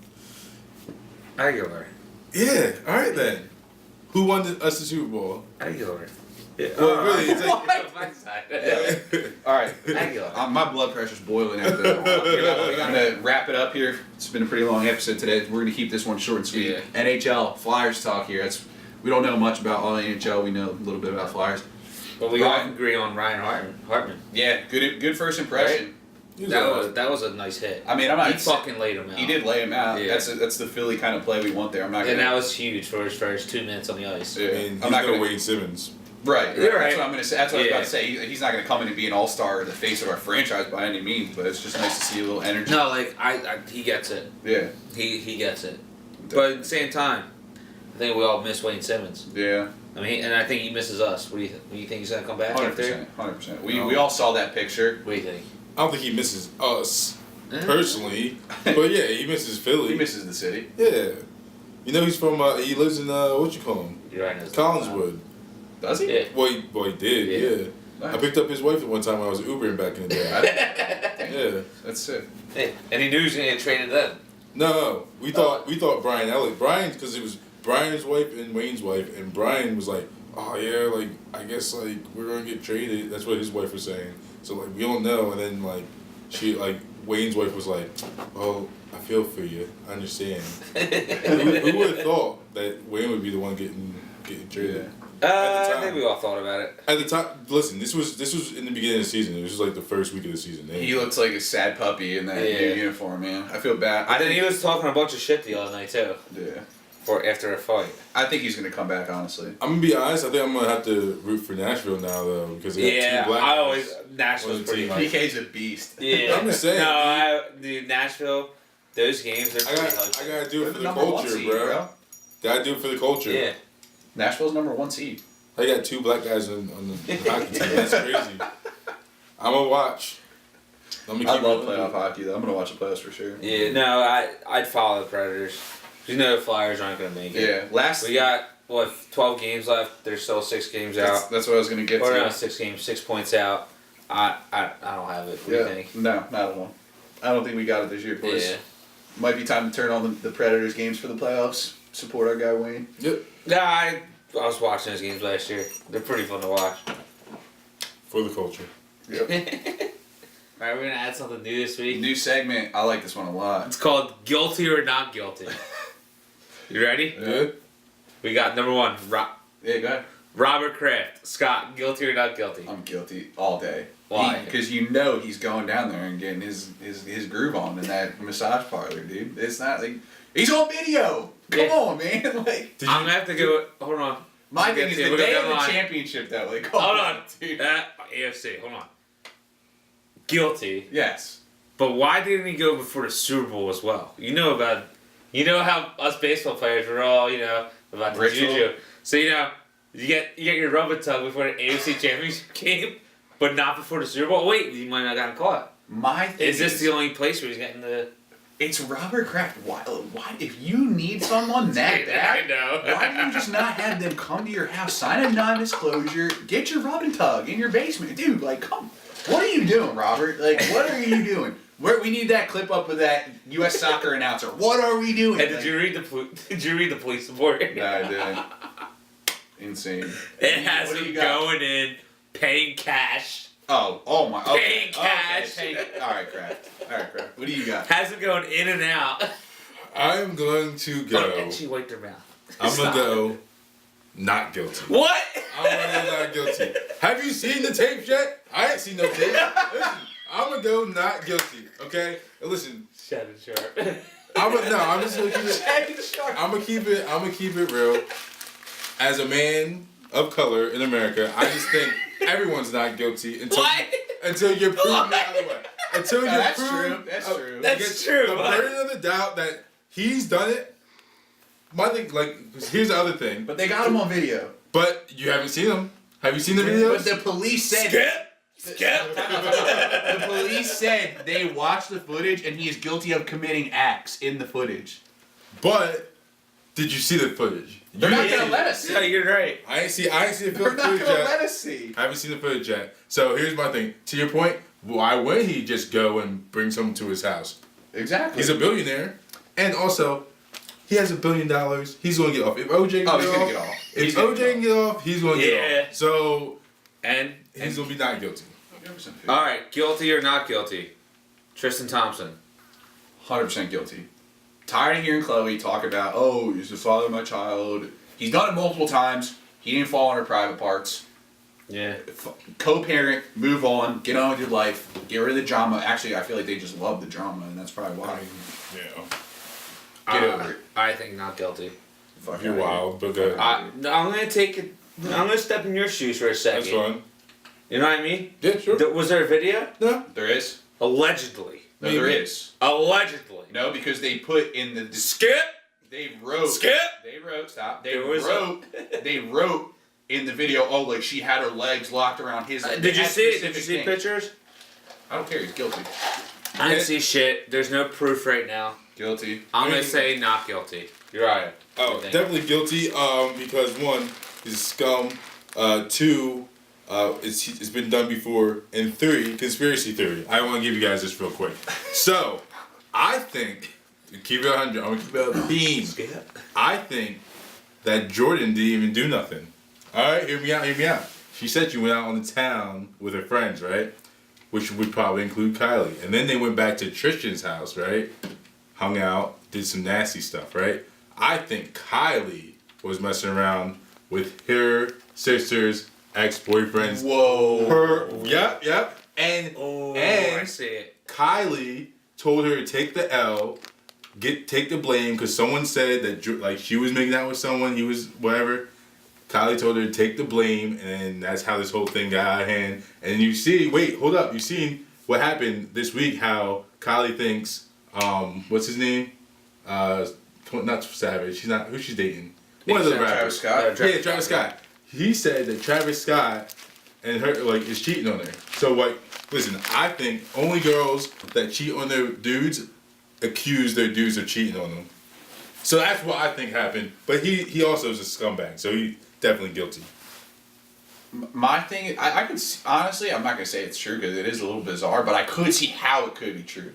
Aguilar. Yeah, alright then. Who won us the Super Bowl? Aguilar. Yeah. Well, really, it's like. All right. Aguilar. My blood pressure's boiling after that one. We're gonna wrap it up here. It's been a pretty long episode today. We're gonna keep this one short and sweet. Yeah. NHL Flyers talk here. We don't know much about all the NHL. We know a little bit about Flyers. But we all agree on Ryan Hartman. Yeah, good first impression. That was a nice hit. I mean, I'm not. He fucking laid him out. He did lay him out. Yeah. That's the Philly kind of play we want there. I'm not. And Gonna, that was huge for his first 2 minutes on the ice. Yeah. I mean, I'm he's not no gonna Wade Simmons. Right. You're That's right. what I'm gonna say. That's what I was Yeah. about to say. He's not gonna come in and be an all-star or the face of our franchise by any means. But it's just nice to see a little energy. No, like he gets it. Yeah. He gets it. But at the same time, I think we all miss Wayne Simmons. Yeah. I mean, and I think he misses us. What do you think he's gonna come back after? 100%. We all saw that picture. What do you think? I don't think he misses us personally, but yeah, he misses Philly. He misses the city. Yeah, you know he's from. He lives in what you call him? You're right. Collinswood. Does he? Yeah. Well, he did. Yeah. Yeah. I Nice. picked up his wife at one time when I was Ubering back in the day. Yeah. That's it. Hey, and he knew he was gonna get traded then. No, we thought Brian Elliott. Brian, because it was Brian's wife and Wayne's wife, and Brian was like, "Oh yeah, like I guess like we're gonna get traded." That's what his wife was saying. So like we don't know, and then like Wayne's wife was like, "Oh, I feel for you. I understand." Who would have thought that Wayne would be the one getting getting traded. I time. think we all thought about it. At the time, listen, this was in the beginning of the season. This was like the first week of the season. He looks like a sad puppy in that new uniform, man. I feel bad. I think he was talking a bunch of shit the other night too. Yeah. For after a fight. I think he's gonna come back, honestly. I'm gonna be honest. I think I'm gonna have to root for Nashville now though because they got two black I guys. always Nashville's on the pretty team. hard. PK's a beast. Yeah, I'm just saying, No, dude, Nashville, those games they're I pretty got hard. I gotta do They're it for the the number one culture, seed, bro. Gotta do it for the culture. Yeah. Nashville's number 1 seed. I got 2 black guys on the hockey team. That's crazy. I'm gonna watch. I'm gonna I keep love it- playoff hockey, though. I'm gonna watch the playoffs for sure. Yeah, no, I'd follow the Predators. You know the Flyers aren't gonna make it. Yeah. Last. We got 12 games left. There's still 6 games out. That's what I was gonna get Or to. no, 6 games, 6 points out. I don't have it. What do you think? No, not at all. I don't think we got it this year, boys. Yeah. Might be time to turn on the Predators games for the playoffs. Support our guy Wayne. Yep. Nah, I was watching those games last year. They're pretty fun to watch. For the culture. Yep. Alright, we're gonna add something new this week. New segment. I like this one a lot. It's called Guilty or Not Guilty. You ready? Yeah. We got number 1, Yeah, go ahead. Robert Kraft. Scott, guilty or not guilty? I'm guilty all day. Why? Because you know he's going down there and getting his groove on in that massage parlor, dude. It's not like he's on video. Come Yeah. on, man. Like I'm gonna have to go. Hold on. my thing is Yeah, the we'll go day down of the the line. championship, though. Like, Hold on. dude. AFC. Hold on. Guilty. Yes. But why didn't he go before the Super Bowl as well? You know how us baseball players were all about the Ritual. juju. So you get your rub and tug before the AFC Championship game, but not before the Super Bowl. Wait, he might not have gotten caught. My thing Is this the only place where he's getting the? It's Robert Kraft. Why? If you need someone that bad, I know. why do you just not have them come to your house, sign a non-disclosure, get your rub and tug in your basement, dude? Like, come. What are you doing, Robert? Like, what are you doing? We need that clip up with that U.S. soccer announcer. What are we doing? And Like, did you read the police report? No, I didn't. Insane. It has What do him you got? going in, paying cash. Oh my. Okay. Paying cash. All right, Kraft. What do you got? Has him going in and out. I'm going to Oh, go. and she wiped her mouth. I'm Stop. gonna go. Not guilty. What? I'm gonna go not guilty. Have you seen the tapes yet? I ain't seen no tape. Listen, I'm gonna go not guilty. Okay. And listen, Shannon Sharp. I'm just gonna keep it. I'm gonna keep it real. As a man of color in America, I just think everyone's not guilty until What? until you're proven the other way. Until you're that's proven. true. That's true. That's against true. The burden of the doubt that he's done it. My thing, here's the other thing. But they got him on video. But you haven't seen him. Have you seen the But videos? the police said. Skip. The police said they watched the footage and he is guilty of committing acts in the footage. But did you see the footage? They're You not didn't gonna see let it. us see. Yeah, you're right. I ain't see the They're footage not gonna yet. let us see. I haven't seen the footage yet. So here's my thing. To your point, why wouldn't he just go and bring someone to his house? Exactly. He's a billionaire, and also he has $1 billion. He's gonna get off. If OJ can Oh, get he's off, gonna get off. if He's gonna OJ get can get off, he's gonna Yeah. get off. So And he's gonna be not guilty. all right, guilty or not guilty? Tristan Thompson. 100% guilty. Tired of hearing Chloe talk about, oh, he's the father of my child. He's done it multiple times. He didn't fall on her private parts. Yeah. Co-parent, move on, get on with your life, get rid of the drama. Actually, I feel like they just love the drama, and that's probably why. Yeah, Get over it. I think not guilty. Fuck you're outta here. wild, but good. I'm gonna take it. I'm gonna step in your shoes for a second. That's fun. You know what I mean? Yeah, sure. Was there a video? No. There is? Allegedly. No, there Maybe. is. Allegedly. No, because they put in the... Skip. They wrote... Skip. They wrote... Stop. They There was wrote... They wrote in the video, oh, like she had her legs locked around his... they Did you had see it? Did you specific see things. pictures? I don't care, he's guilty. I didn't see shit. There's no proof right now. Guilty. I'm gonna mean- say not guilty. You're right. Oh, definitely guilty. Because one, he's a scum. Two, it's been done before. And three, conspiracy theory. I want to give you guys this real quick. So, I think, keep it 100. I'm gonna keep it a beam. I think that Jordan didn't even do nothing. All right, hear me out. Hear me out. She said she went out on the town with her friends, right? Which would probably include Kylie. And then they went back to Tristan's house, right? Hung out, did some nasty stuff, right? I think Kylie was messing around with her sister's ex-boyfriend's. Whoa. Yep. And I see it. Kylie told her to take the L, take the blame because someone said that like she was making out with someone, he was whatever. Kylie told her to take the blame, and that's how this whole thing got out of hand. And you see, wait, hold up, you seen what happened this week? How Kylie thinks, what's his name? Not Savage. She's not who she's dating. One of the rappers. Travis Scott. Yeah, Travis Scott. He said that Travis Scott and her like is cheating on her. So like, listen, I think only girls that cheat on their dudes accuse their dudes of cheating on them. So that's what I think happened. But he also is a scumbag, so he definitely guilty. My thing, I could honestly, I'm not gonna say it's true because it is a little bizarre, but I could see how it could be true.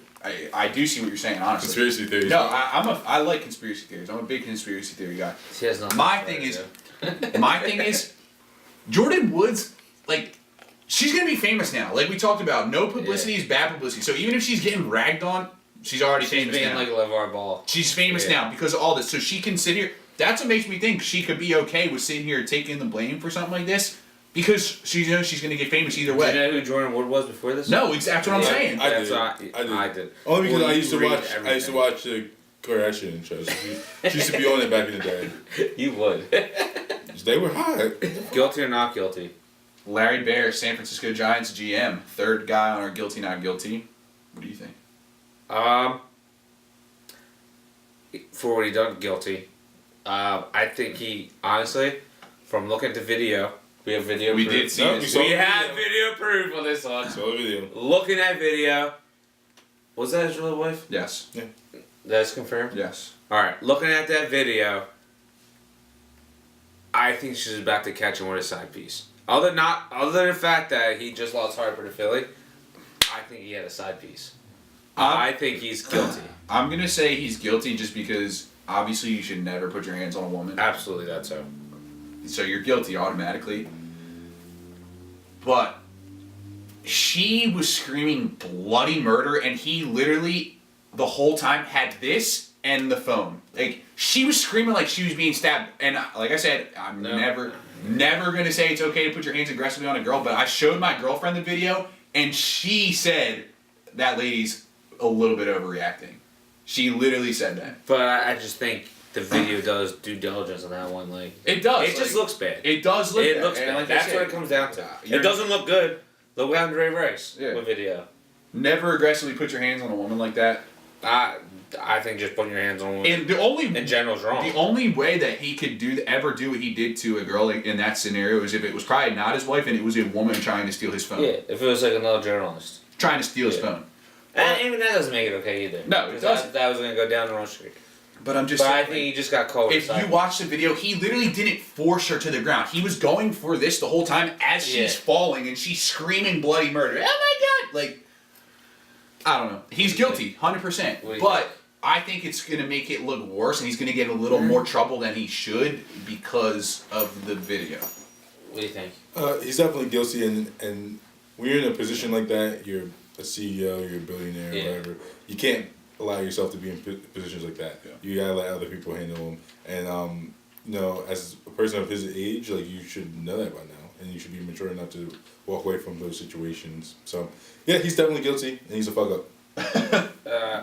I do see what you're saying, honestly. Conspiracy theories. No, I like conspiracy theories. I'm a big conspiracy theory guy. She has nothing My to thing say, is, my thing is, Jordan Woods, like, she's gonna be famous now. Like we talked about, no publicity is bad publicity. So even if she's getting ragged on, she's already she's famous being now. like LeVar Ball. She's famous Yeah. now because of all this. So she can sit here. That's what makes me think she could be okay with sitting here taking the blame for something like this because she knows she's gonna get famous either Do way. you know who Jordan Wood was before this? No, that's what I'm saying. I That's did. what I I did. Only because Well, I you used to read watch. I used to watch the Kardashian shows. She used to be on it back in the day. You would. They were hot. Guilty or not guilty? Larry Bear, San Francisco Giants GM, third guy on our guilty not guilty. What do you think? For what he done, guilty. I think he honestly, from looking at the video, we have video. We proof. did see No, this. we saw We the have video. video proof on this one. So the video. Looking at video, was that his real wife? Yes. That's confirmed. Yes. All right. Looking at that video, I think she's about to catch him with a side piece. Other than the fact that he just lost Harper to Philly, I think he had a side piece. I think he's guilty. I'm gonna say he's guilty just because obviously you should never put your hands on a woman. Absolutely, that's so. So you're guilty automatically. But she was screaming bloody murder, and he literally the whole time had this and the phone. Like she was screaming like she was being stabbed. And like I said, I'm never gonna say it's okay to put your hands aggressively on a girl. But I showed my girlfriend the video, and she said that lady's a little bit overreacting. She literally said that. But I just think the video does due diligence on that one. Like It does. it just looks bad. It does look. It bad. looks And bad. like I That's said, what it comes down to. It you're- doesn't look good. Look what happened to Ray Rice Yeah. with video. Never aggressively put your hands on a woman like that. I think just putting your hands on one And the only in general is wrong. The only way that he could ever do what he did to a girl in that scenario is if it was probably not his wife and it was a woman trying to steal his phone. Yeah, if it was like another journalist. Trying to steal his Yeah. phone. And even that doesn't make it okay either. No, it 'Cause doesn't. That was going to go down the wrong street. But I'm just But I saying, think he just got caught. if you watch the video, he literally didn't force her to the ground. He was going for this the whole time as she's falling and she's screaming bloody murder. Oh my god! Like, I don't know. He's guilty, 100%. What do you But think? I think it's going to make it look worse and he's going to get a little more trouble than he should because of the video. What do you think? He's definitely guilty, and when you're in a position like that, you're a CEO, you're a billionaire, Yeah. whatever. You can't allow yourself to be in positions like that. Yeah. You gotta let other people handle them. And you know, as a person of his age, like you should know that by now, and you should be mature enough to walk away from those situations. So yeah, he's definitely guilty, and he's a fuck up.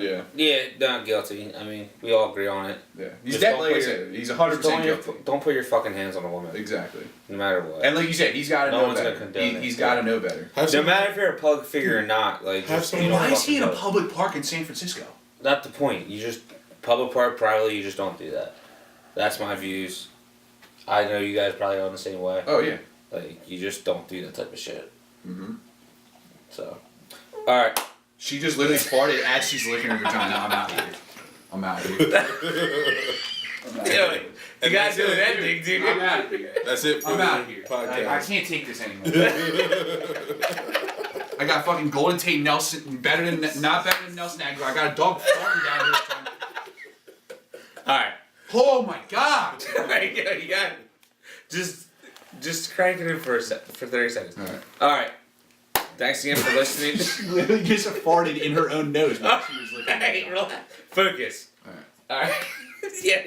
Yeah. Yeah, not guilty. I mean, we all agree on it. Yeah. He's Just definitely, don't like I put said, he's 100% guilty. Don't put your fucking hands on a woman. Exactly. No matter what. And like you said, he's got to No know one's gonna better. condone it. He's got to know better. Have no some- matter if you're a public figure or not, like Have just, some- you don't Why is he in a fucking do it. public park in San Francisco? Not the point. You just public park privately. You just don't do that. That's my views. I know you guys probably are the same way. Oh yeah. Like you just don't do that type of shit. Mm-hmm. So, all right. She just literally farted as she's licking her vagina. I'm out here. I'm out here. You guys doing that thing, dude? I'm out of here. That's it for I'm the out of here. podcast. I can't take this anymore. I got fucking Golden Tate Nelson, not better than Nelson Aguilar. I got a dog farting down here. All right. Oh my god! You got just crank it in for 30 seconds. All right. All right. Thanks again for listening. She literally just farted in her own nose while she was looking at Hey, it. relax. Focus. All right. All right. Yeah.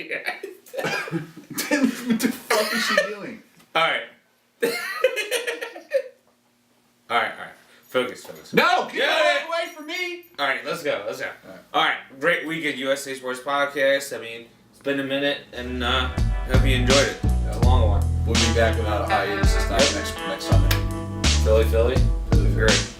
What the fuck is she doing? Alright. Alright. Focus. No, get Yeah. away from me. Alright, let's go. Alright, great week at USA Sports Podcast. I mean, it's been a minute, and hope you enjoyed it. A long one. We'll be back without a hiatus this time next Sunday. Philly. Philly. Great.